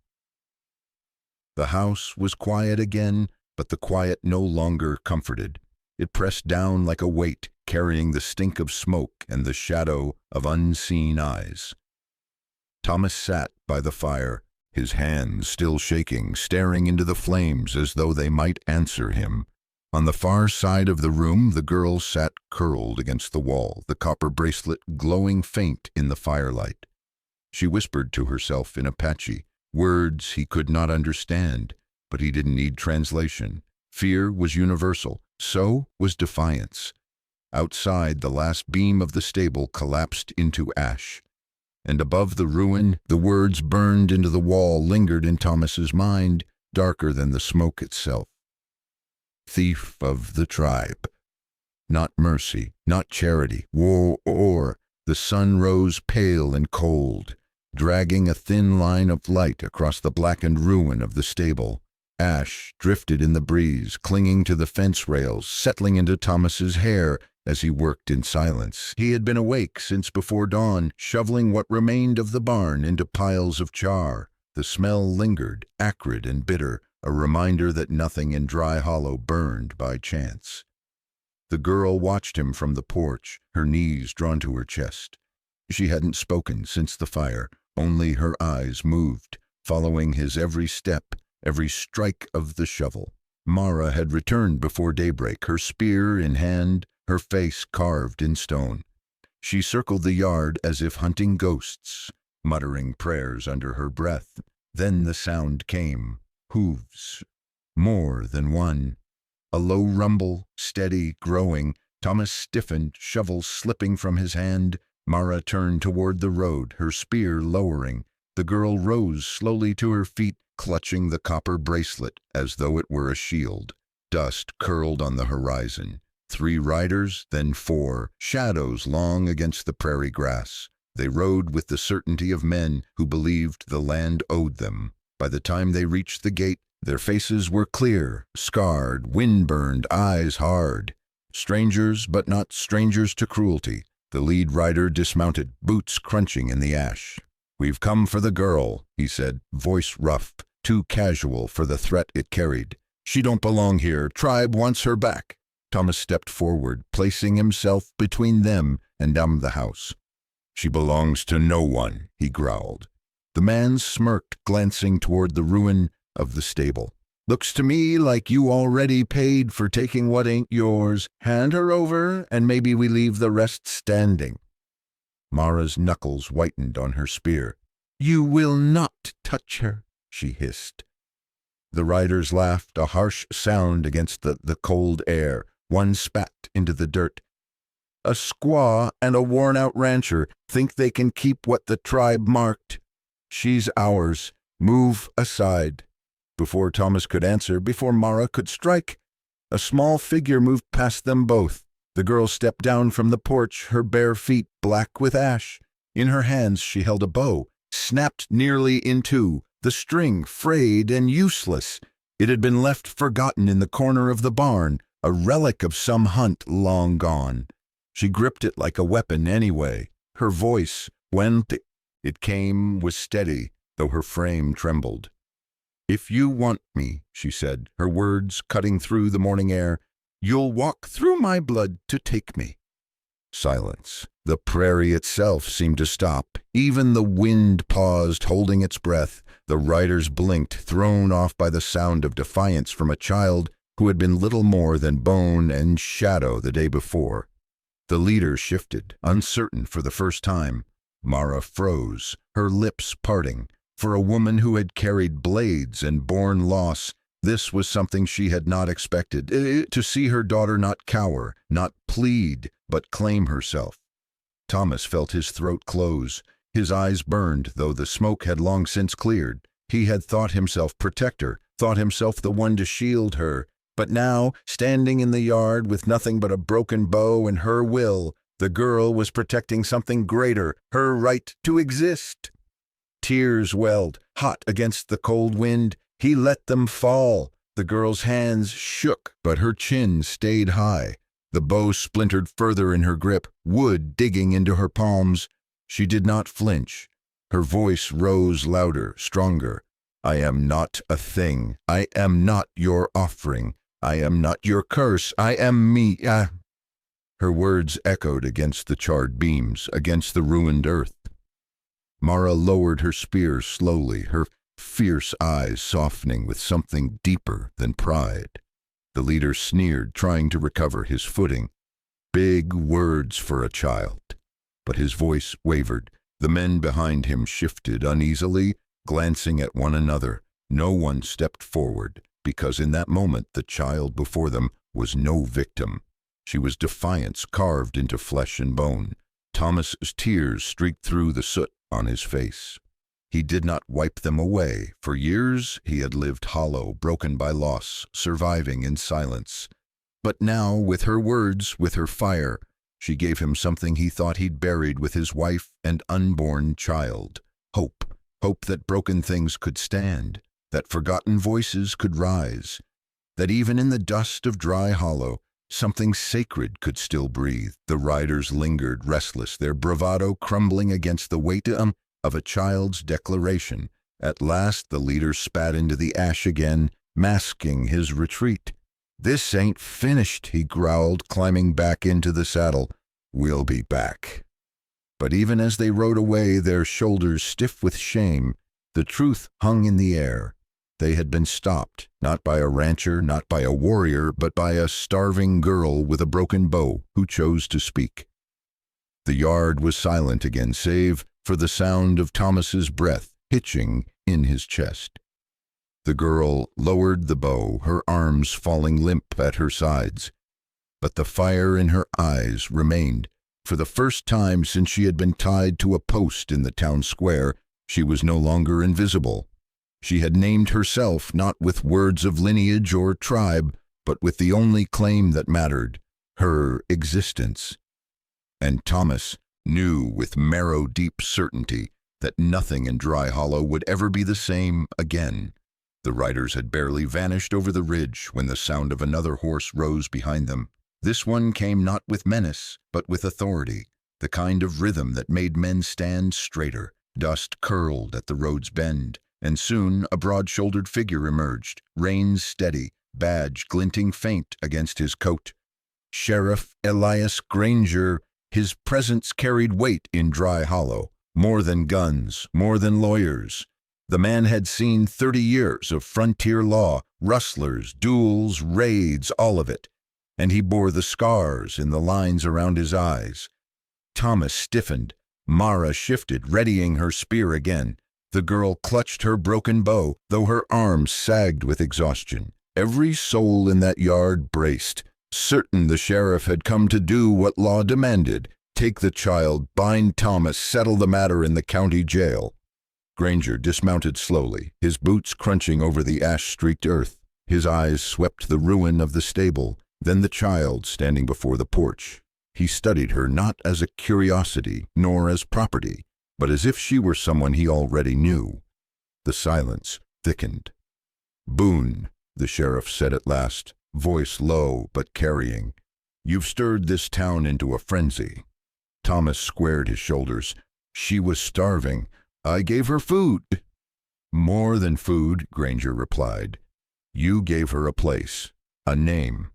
The house was quiet again, but the quiet no longer comforted. It pressed down like a weight, carrying the stink of smoke and the shadow of unseen eyes. Thomas sat by the fire, his hands still shaking, staring into the flames as though they might answer him. On the far side of the room, the girl sat curled against the wall, the copper bracelet glowing faint in the firelight. She whispered to herself in Apache, words he could not understand, but he didn't need translation. Fear was universal, so was defiance. Outside, the last beam of the stable collapsed into ash, and above the ruin, the words burned into the wall lingered in Thomas's mind, darker than the smoke itself. Thief of the tribe. Not mercy, not charity, war. The sun rose pale and cold, dragging a thin line of light across the blackened ruin of the stable. Ash drifted in the breeze, clinging to the fence rails, settling into Thomas's hair as he worked in silence. He had been awake since before dawn, shoveling what remained of the barn into piles of char. The smell lingered, acrid and bitter, a reminder that nothing in Dry Hollow burned by chance. The girl watched him from the porch, her knees drawn to her chest. She hadn't spoken since the fire, only her eyes moved, following his every step, every strike of the shovel. Mara had returned before daybreak, her spear in hand, her face carved in stone. She circled the yard as if hunting ghosts, muttering prayers under her breath. Then the sound came. Hooves. More than one. A low rumble, steady, growing. Thomas stiffened, shovel slipping from his hand. Mara turned toward the road, her spear lowering. The girl rose slowly to her feet, clutching the copper bracelet as though it were a shield. Dust curled on the horizon. 3 riders, then 4, shadows long against the prairie grass. They rode with the certainty of men who believed the land owed them. By the time they reached the gate, their faces were clear, scarred, wind-burned, eyes hard. Strangers, but not strangers to cruelty. The lead rider dismounted, boots crunching in the ash. "We've come for the girl," he said, voice rough, too casual for the threat it carried. "She don't belong here. Tribe wants her back." Thomas stepped forward, placing himself between them and the house. "She belongs to no one," he growled. The man smirked, glancing toward the ruin of the stable. "Looks to me like you already paid for taking what ain't yours. Hand her over, and maybe we leave the rest standing." Mara's knuckles whitened on her spear. "You will not touch her," she hissed. The riders laughed, a harsh sound against the cold air. One spat into the dirt. "A squaw and a worn-out rancher think they can keep what the tribe marked. She's ours. Move aside." Before Thomas could answer, before Mara could strike, a small figure moved past them both. The girl stepped down from the porch, her bare feet black with ash. In her hands she held a bow, snapped nearly in two, the string frayed and useless. It had been left forgotten in the corner of the barn, a relic of some hunt long gone. She gripped it like a weapon anyway. Her voice, when it came, was steady, though her frame trembled. "If you want me," she said, her words cutting through the morning air, "you'll walk through my blood to take me." Silence. The prairie itself seemed to stop. Even the wind paused, holding its breath. The riders blinked, thrown off by the sound of defiance from a child who had been little more than bone and shadow the day before. The leader shifted, uncertain for the first time. Mara froze, her lips parting. For a woman who had carried blades and borne loss, this was something she had not expected. To see her daughter not cower, not plead, but claim herself. Thomas felt his throat close. His eyes burned, though the smoke had long since cleared. He had thought himself protector, thought himself the one to shield her. But now, standing in the yard with nothing but a broken bow and her will, the girl was protecting something greater, her right to exist. Tears welled, hot against the cold wind. He let them fall. The girl's hands shook, but her chin stayed high. The bow splintered further in her grip, wood digging into her palms. She did not flinch. Her voice rose louder, stronger. "I am not a thing. I am not your offering. I am not your curse. I am me." Her words echoed against the charred beams, against the ruined earth. Mara lowered her spear slowly, her fierce eyes softening with something deeper than pride. The leader sneered, trying to recover his footing. Big words for a child. But his voice wavered. The men behind him shifted uneasily, glancing at one another. No one stepped forward, because in that moment the child before them was no victim. She was defiance carved into flesh and bone. Thomas's tears streaked through the soot on his face. He did not wipe them away. For years he had lived hollow, broken by loss, surviving in silence. But now, with her words, with her fire, she gave him something he thought he'd buried with his wife and unborn child. Hope. Hope that broken things could stand, that forgotten voices could rise, that even in the dust of Dry Hollow, something sacred could still breathe. The riders lingered, restless, their bravado crumbling against the weight of a child's declaration. At last the leader spat into the ash again, masking his retreat. "This ain't finished," he growled, climbing back into the saddle. "We'll be back." But even as they rode away, their shoulders stiff with shame, the truth hung in the air. They had been stopped, not by a rancher, not by a warrior, but by a starving girl with a broken bow who chose to speak. The yard was silent again, save for the sound of Thomas's breath hitching in his chest. The girl lowered the bow, her arms falling limp at her sides. But the fire in her eyes remained. For the first time since she had been tied to a post in the town square, she was no longer invisible. She had named herself not with words of lineage or tribe, but with the only claim that mattered, her existence. And Thomas knew with marrow-deep certainty that nothing in Dry Hollow would ever be the same again. The riders had barely vanished over the ridge when the sound of another horse rose behind them. This one came not with menace, but with authority, the kind of rhythm that made men stand straighter. Dust curled at the road's bend, and soon a broad-shouldered figure emerged, reins steady, badge glinting faint against his coat. Sheriff Elias Granger. His presence carried weight in Dry Hollow, more than guns, more than lawyers. The man had seen 30 years of frontier law, rustlers, duels, raids, all of it, and he bore the scars in the lines around his eyes. Thomas stiffened. Mara shifted, readying her spear again. The girl clutched her broken bow, though her arms sagged with exhaustion. Every soul in that yard braced, certain the sheriff had come to do what law demanded: take the child, bind Thomas, settle the matter in the county jail. Granger dismounted slowly, his boots crunching over the ash-streaked earth. His eyes swept the ruin of the stable, then the child standing before the porch. He studied her not as a curiosity, nor as property, but as if she were someone he already knew. The silence thickened. "Boone," the sheriff said at last, voice low but carrying, "you've stirred this town into a frenzy." Thomas squared his shoulders. "She was starving. I gave her food." "More than food," Granger replied. "You gave her a place, a name."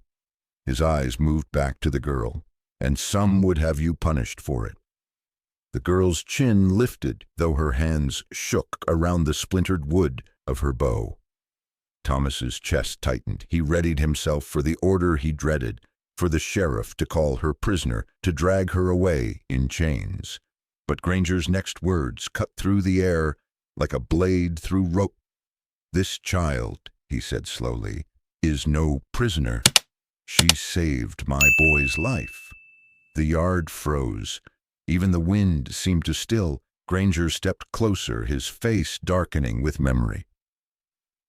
His eyes moved back to the girl. "And some would have you punished for it." The girl's chin lifted, though her hands shook around the splintered wood of her bow. Thomas's chest tightened. He readied himself for the order he dreaded, for the sheriff to call her prisoner, to drag her away in chains. But Granger's next words cut through the air like a blade through rope. "This child," he said slowly, "is no prisoner. She saved my boy's life." The yard froze. Even the wind seemed to still. Granger stepped closer, his face darkening with memory.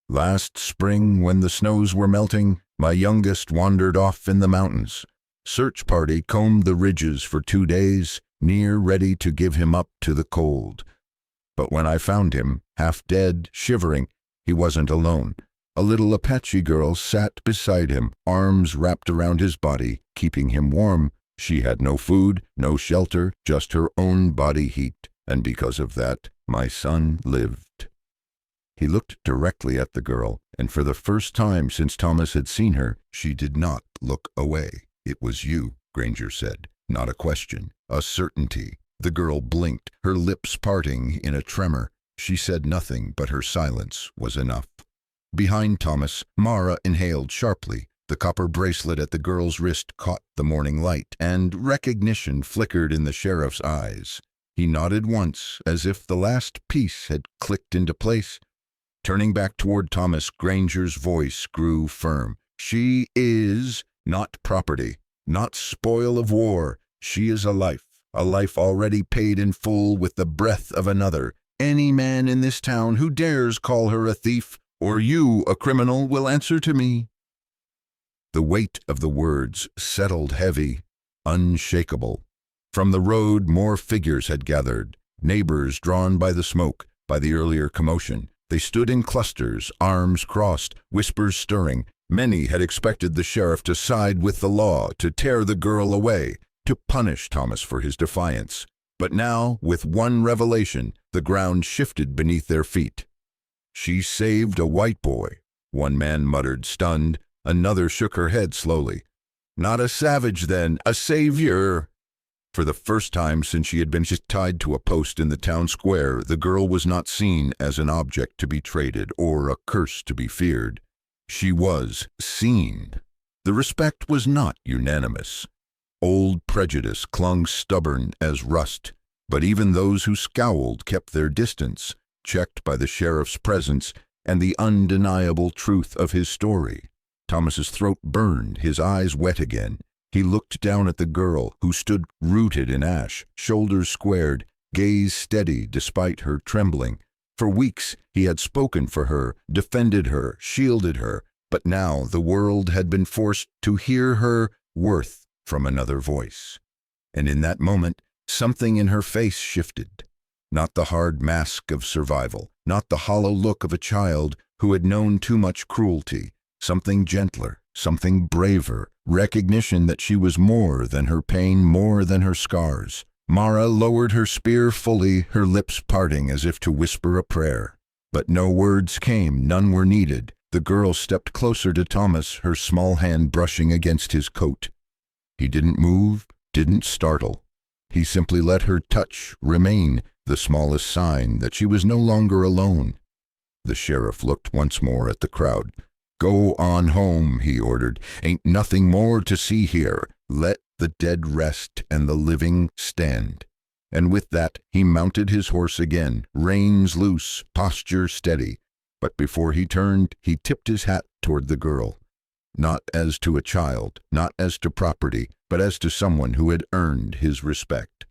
"Last spring, when the snows were melting, my youngest wandered off in the mountains. Search party combed the ridges for 2 days, near ready to give him up to the cold. But when I found him, half dead, shivering, he wasn't alone. A little Apache girl sat beside him, arms wrapped around his body, keeping him warm. She had no food, no shelter, just her own body heat, and because of that, my son lived." He looked directly at the girl, and for the first time since Thomas had seen her, she did not look away. "It was you," Granger said, not a question, a certainty. The girl blinked, her lips parting in a tremor. She said nothing, but her silence was enough. Behind Thomas, Mara inhaled sharply. The copper bracelet at the girl's wrist caught the morning light, and recognition flickered in the sheriff's eyes. He nodded once, as if the last piece had clicked into place. Turning back toward Thomas, Granger's voice grew firm. "She is not property, not spoil of war. She is a life already paid in full with the breath of another. Any man in this town who dares call her a thief, or you a criminal, will answer to me." The weight of the words settled heavy, unshakable. From the road more figures had gathered, neighbors drawn by the smoke, by the earlier commotion. They stood in clusters, arms crossed, whispers stirring. Many had expected the sheriff to side with the law, to tear the girl away, to punish Thomas for his defiance. But now, with one revelation, the ground shifted beneath their feet. "She saved a white boy," one man muttered, stunned. Another shook her head slowly. "Not a savage, then, a savior." For the first time since she had been tied to a post in the town square, the girl was not seen as an object to be traded or a curse to be feared. She was seen. The respect was not unanimous. Old prejudice clung stubborn as rust, but even those who scowled kept their distance, checked by the sheriff's presence and the undeniable truth of his story. Thomas's throat burned, his eyes wet again. He looked down at the girl, who stood rooted in ash, shoulders squared, gaze steady despite her trembling. For weeks he had spoken for her, defended her, shielded her, but now the world had been forced to hear her worth from another voice. And in that moment, something in her face shifted. Not the hard mask of survival, not the hollow look of a child who had known too much cruelty. Something gentler, something braver, recognition that she was more than her pain, more than her scars. Mara lowered her spear fully, her lips parting as if to whisper a prayer. But no words came, none were needed. The girl stepped closer to Thomas, her small hand brushing against his coat. He didn't move, didn't startle. He simply let her touch remain, the smallest sign that she was no longer alone. The sheriff looked once more at the crowd. "Go on home," he ordered. "Ain't nothing more to see here. Let the dead rest and the living stand." And with that he mounted his horse again, reins loose, posture steady. But before he turned, he tipped his hat toward the girl. Not as to a child, not as to property, but as to someone who had earned his respect.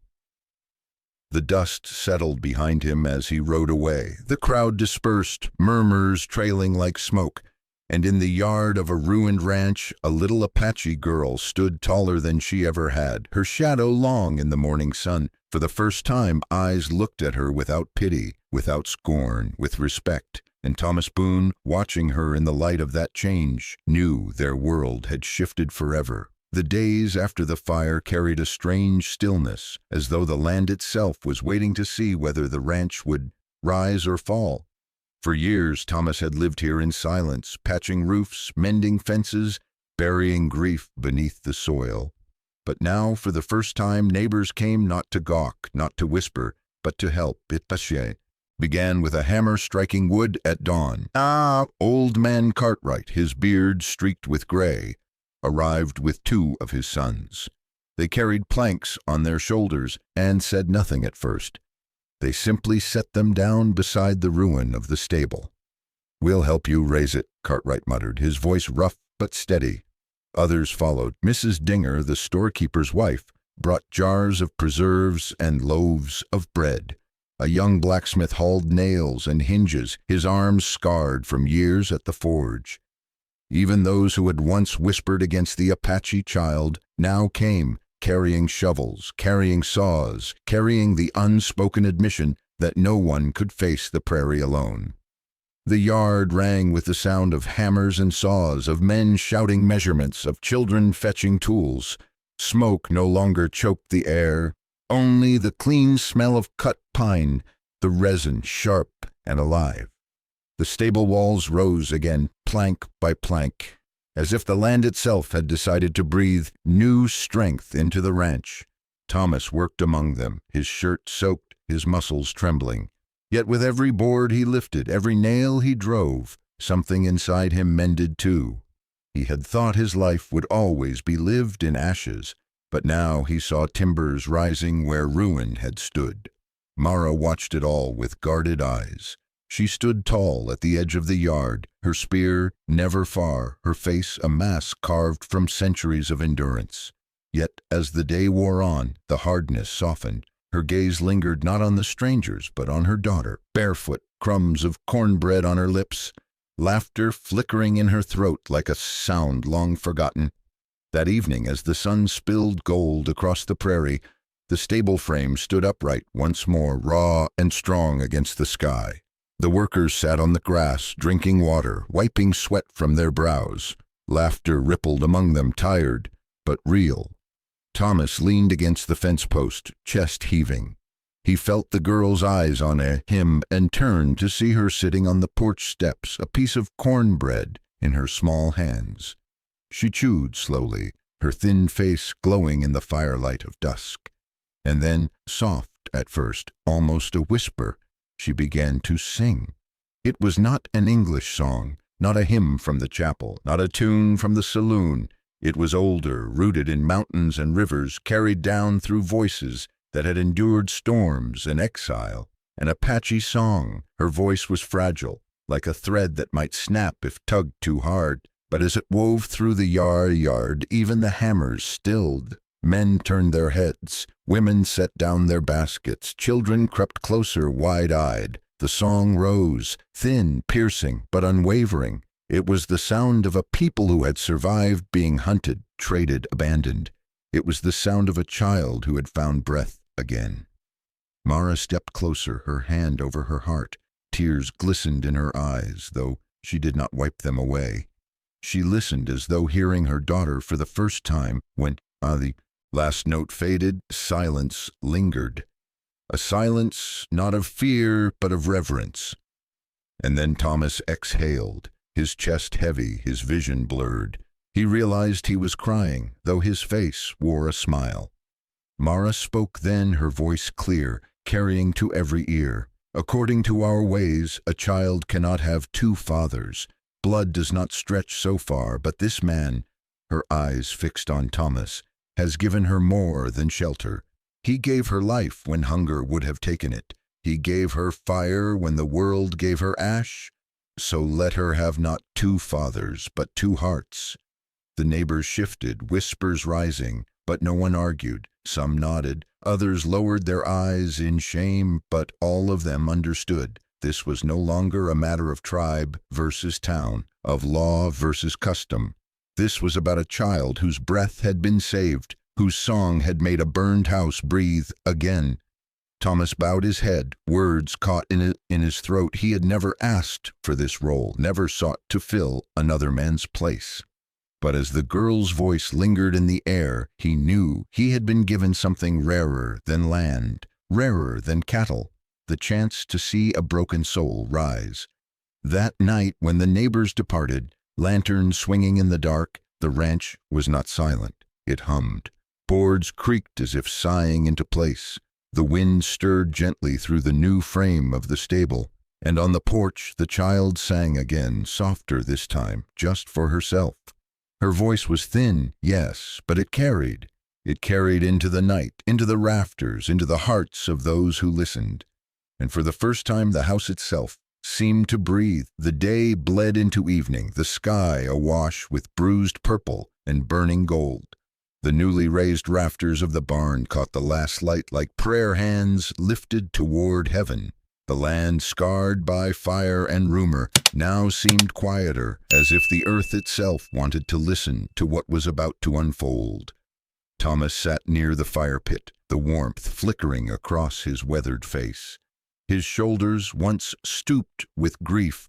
The dust settled behind him as he rode away. The crowd dispersed, murmurs trailing like smoke. And in the yard of a ruined ranch, a little Apache girl stood taller than she ever had, her shadow long in the morning sun. For the first time, eyes looked at her without pity, without scorn, with respect. And Thomas Boone, watching her in the light of that change, knew their world had shifted forever. The days after the fire carried a strange stillness, as though the land itself was waiting to see whether the ranch would rise or fall. For years, Thomas had lived here in silence, patching roofs, mending fences, burying grief beneath the soil. But now, for the first time, neighbors came not to gawk, not to whisper, but to help. Apache began with a hammer striking wood at dawn. Old man Cartwright, his beard streaked with gray, arrived with 2 of his sons. They carried planks on their shoulders and said nothing at first. They simply set them down beside the ruin of the stable. "We'll help you raise it," Cartwright muttered, his voice rough but steady. Others followed. Mrs. Dinger, the storekeeper's wife, brought jars of preserves and loaves of bread. A young blacksmith hauled nails and hinges, his arms scarred from years at the forge. Even those who had once whispered against the Apache child now came, carrying shovels, carrying saws, carrying the unspoken admission that no one could face the prairie alone. The yard rang with the sound of hammers and saws, of men shouting measurements, of children fetching tools. Smoke no longer choked the air, only the clean smell of cut pine, the resin sharp and alive. The stable walls rose again, plank by plank, as if the land itself had decided to breathe new strength into the ranch. Thomas worked among them, his shirt soaked, his muscles trembling. Yet with every board he lifted, every nail he drove, something inside him mended too. He had thought his life would always be lived in ashes, but now he saw timbers rising where ruin had stood. Mara watched it all with guarded eyes. She stood tall at the edge of the yard, her spear never far, her face a mask carved from centuries of endurance. Yet as the day wore on, the hardness softened. Her gaze lingered not on the strangers, but on her daughter, barefoot, crumbs of cornbread on her lips, laughter flickering in her throat like a sound long forgotten. That evening, as the sun spilled gold across the prairie, the stable frame stood upright once more, raw and strong against the sky. The workers sat on the grass, drinking water, wiping sweat from their brows. Laughter rippled among them, tired, but real. Thomas leaned against the fence post, chest heaving. He felt the girl's eyes on him and turned to see her sitting on the porch steps, a piece of cornbread in her small hands. She chewed slowly, her thin face glowing in the firelight of dusk. And then, soft at first, almost a whisper, she began to sing. It was not an English song, not a hymn from the chapel, not a tune from the saloon. It was older, rooted in mountains and rivers, carried down through voices that had endured storms and exile. An Apache song. Her voice was fragile, like a thread that might snap if tugged too hard. But as it wove through the yard, even the hammers stilled. Men turned their heads, women set down their baskets, children crept closer, wide-eyed. The song rose, thin, piercing, but unwavering. It was the sound of a people who had survived being hunted, traded, abandoned. It was the sound of a child who had found breath again. Mara stepped closer, her hand over her heart. Tears glistened in her eyes, though she did not wipe them away. She listened as though hearing her daughter for the first time. When the last note faded, silence lingered. A silence not of fear, but of reverence. And then Thomas exhaled, his chest heavy, his vision blurred. He realized he was crying, though his face wore a smile. Mara spoke then, her voice clear, carrying to every ear. According to our ways, a child cannot have two fathers. Blood does not stretch so far, but this man, her eyes fixed on Thomas, has given her more than shelter. He gave her life when hunger would have taken it. He gave her fire when the world gave her ash. So let her have not two fathers, but two hearts. The neighbors shifted, whispers rising, but no one argued. Some nodded, others lowered their eyes in shame, but all of them understood. This was no longer a matter of tribe versus town, of law versus custom. This was about a child whose breath had been saved, whose song had made a burned house breathe again. Thomas bowed his head, words caught in his throat. He had never asked for this role, never sought to fill another man's place. But as the girl's voice lingered in the air, he knew he had been given something rarer than land, rarer than cattle, the chance to see a broken soul rise. That night, when the neighbors departed, lanterns swinging in the dark, the ranch was not silent. It hummed. Boards creaked as if sighing into place. The wind stirred gently through the new frame of the stable, and on the porch the child sang again, softer this time, just for herself. Her voice was thin, yes, but it carried. It carried into the night, into the rafters, into the hearts of those who listened. And for the first time the house itself seemed to breathe. The day bled into evening, the sky awash with bruised purple and burning gold. The newly raised rafters of the barn caught the last light like prayer hands lifted toward heaven. The land, scarred by fire and rumor, now seemed quieter, as if the earth itself wanted to listen to what was about to unfold. Thomas sat near the fire pit, the warmth flickering across his weathered face. His shoulders, once stooped with grief,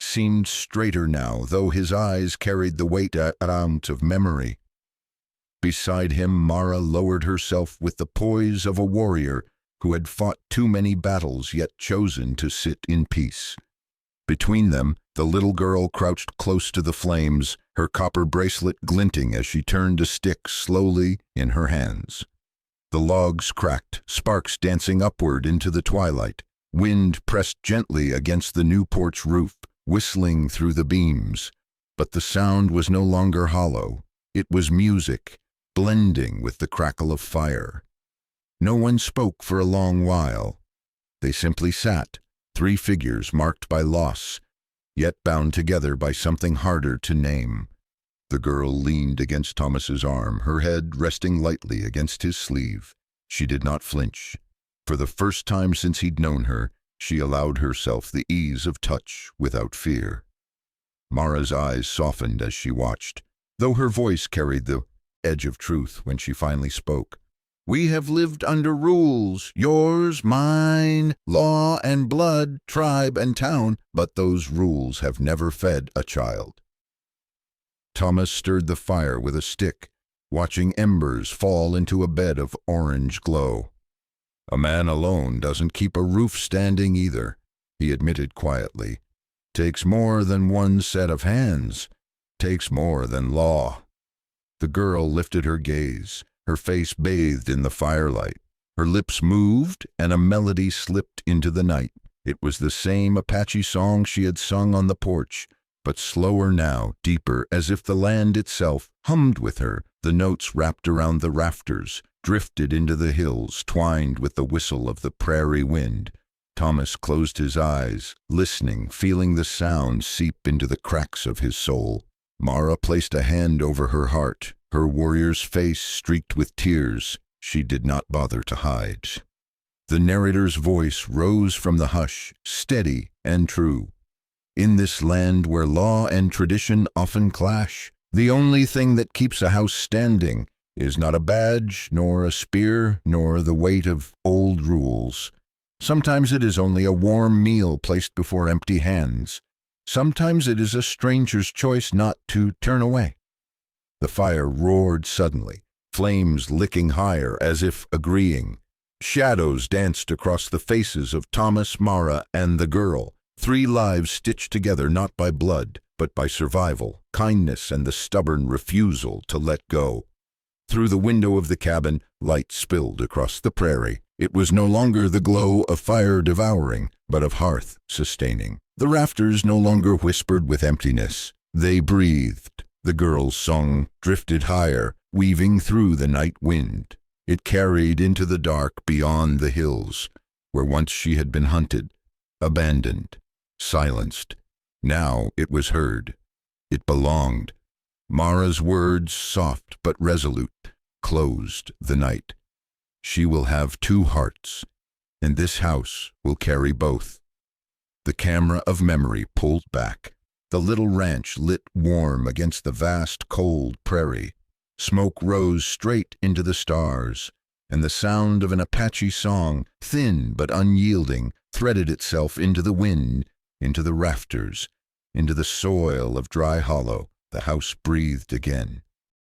seemed straighter now, though his eyes carried the weight out of memory. Beside him, Mara lowered herself with the poise of a warrior who had fought too many battles yet chosen to sit in peace. Between them, the little girl crouched close to the flames, her copper bracelet glinting as she turned a stick slowly in her hands. The logs cracked, sparks dancing upward into the twilight. Wind pressed gently against the new porch roof, whistling through the beams. But the sound was no longer hollow. It was music, blending with the crackle of fire. No one spoke for a long while. They simply sat, three figures marked by loss, yet bound together by something harder to name. The girl leaned against Thomas's arm, her head resting lightly against his sleeve. She did not flinch. For the first time since he'd known her, she allowed herself the ease of touch without fear. Mara's eyes softened as she watched, though her voice carried the edge of truth when she finally spoke. "We have lived under rules, yours, mine, law and blood, tribe and town, but those rules have never fed a child." Thomas stirred the fire with a stick, watching embers fall into a bed of orange glow. "A man alone doesn't keep a roof standing either," he admitted quietly. "Takes more than one set of hands. Takes more than law." The girl lifted her gaze, her face bathed in the firelight. Her lips moved, and a melody slipped into the night. It was the same Apache song she had sung on the porch, but slower now, deeper, as if the land itself hummed with her. The notes wrapped around the rafters, drifted into the hills, twined with the whistle of the prairie wind. Thomas closed his eyes, listening, feeling the sound seep into the cracks of his soul. Mara placed a hand over her heart, her warrior's face streaked with tears she did not bother to hide. The narrator's voice rose from the hush, steady and true. In this land where law and tradition often clash, the only thing that keeps a house standing is not a badge, nor a spear, nor the weight of old rules. Sometimes it is only a warm meal placed before empty hands. Sometimes it is a stranger's choice not to turn away. The fire roared suddenly, flames licking higher as if agreeing. Shadows danced across the faces of Thomas, Mara, and the girl, 3 lives stitched together not by blood, but by survival, kindness, and the stubborn refusal to let go. Through the window of the cabin, light spilled across the prairie. It was no longer the glow of fire devouring, but of hearth sustaining. The rafters no longer whispered with emptiness. They breathed. The girl's song drifted higher, weaving through the night wind. It carried into the dark beyond the hills, where once she had been hunted, abandoned, silenced. Now it was heard. It belonged. Mara's words, soft but resolute, closed the night. She will have 2 hearts, and this house will carry both. The camera of memory pulled back. The little ranch lit warm against the vast, cold prairie. Smoke rose straight into the stars, and the sound of an Apache song, thin but unyielding, threaded itself into the wind, into the rafters, into the soil of Dry Hollow. The house breathed again.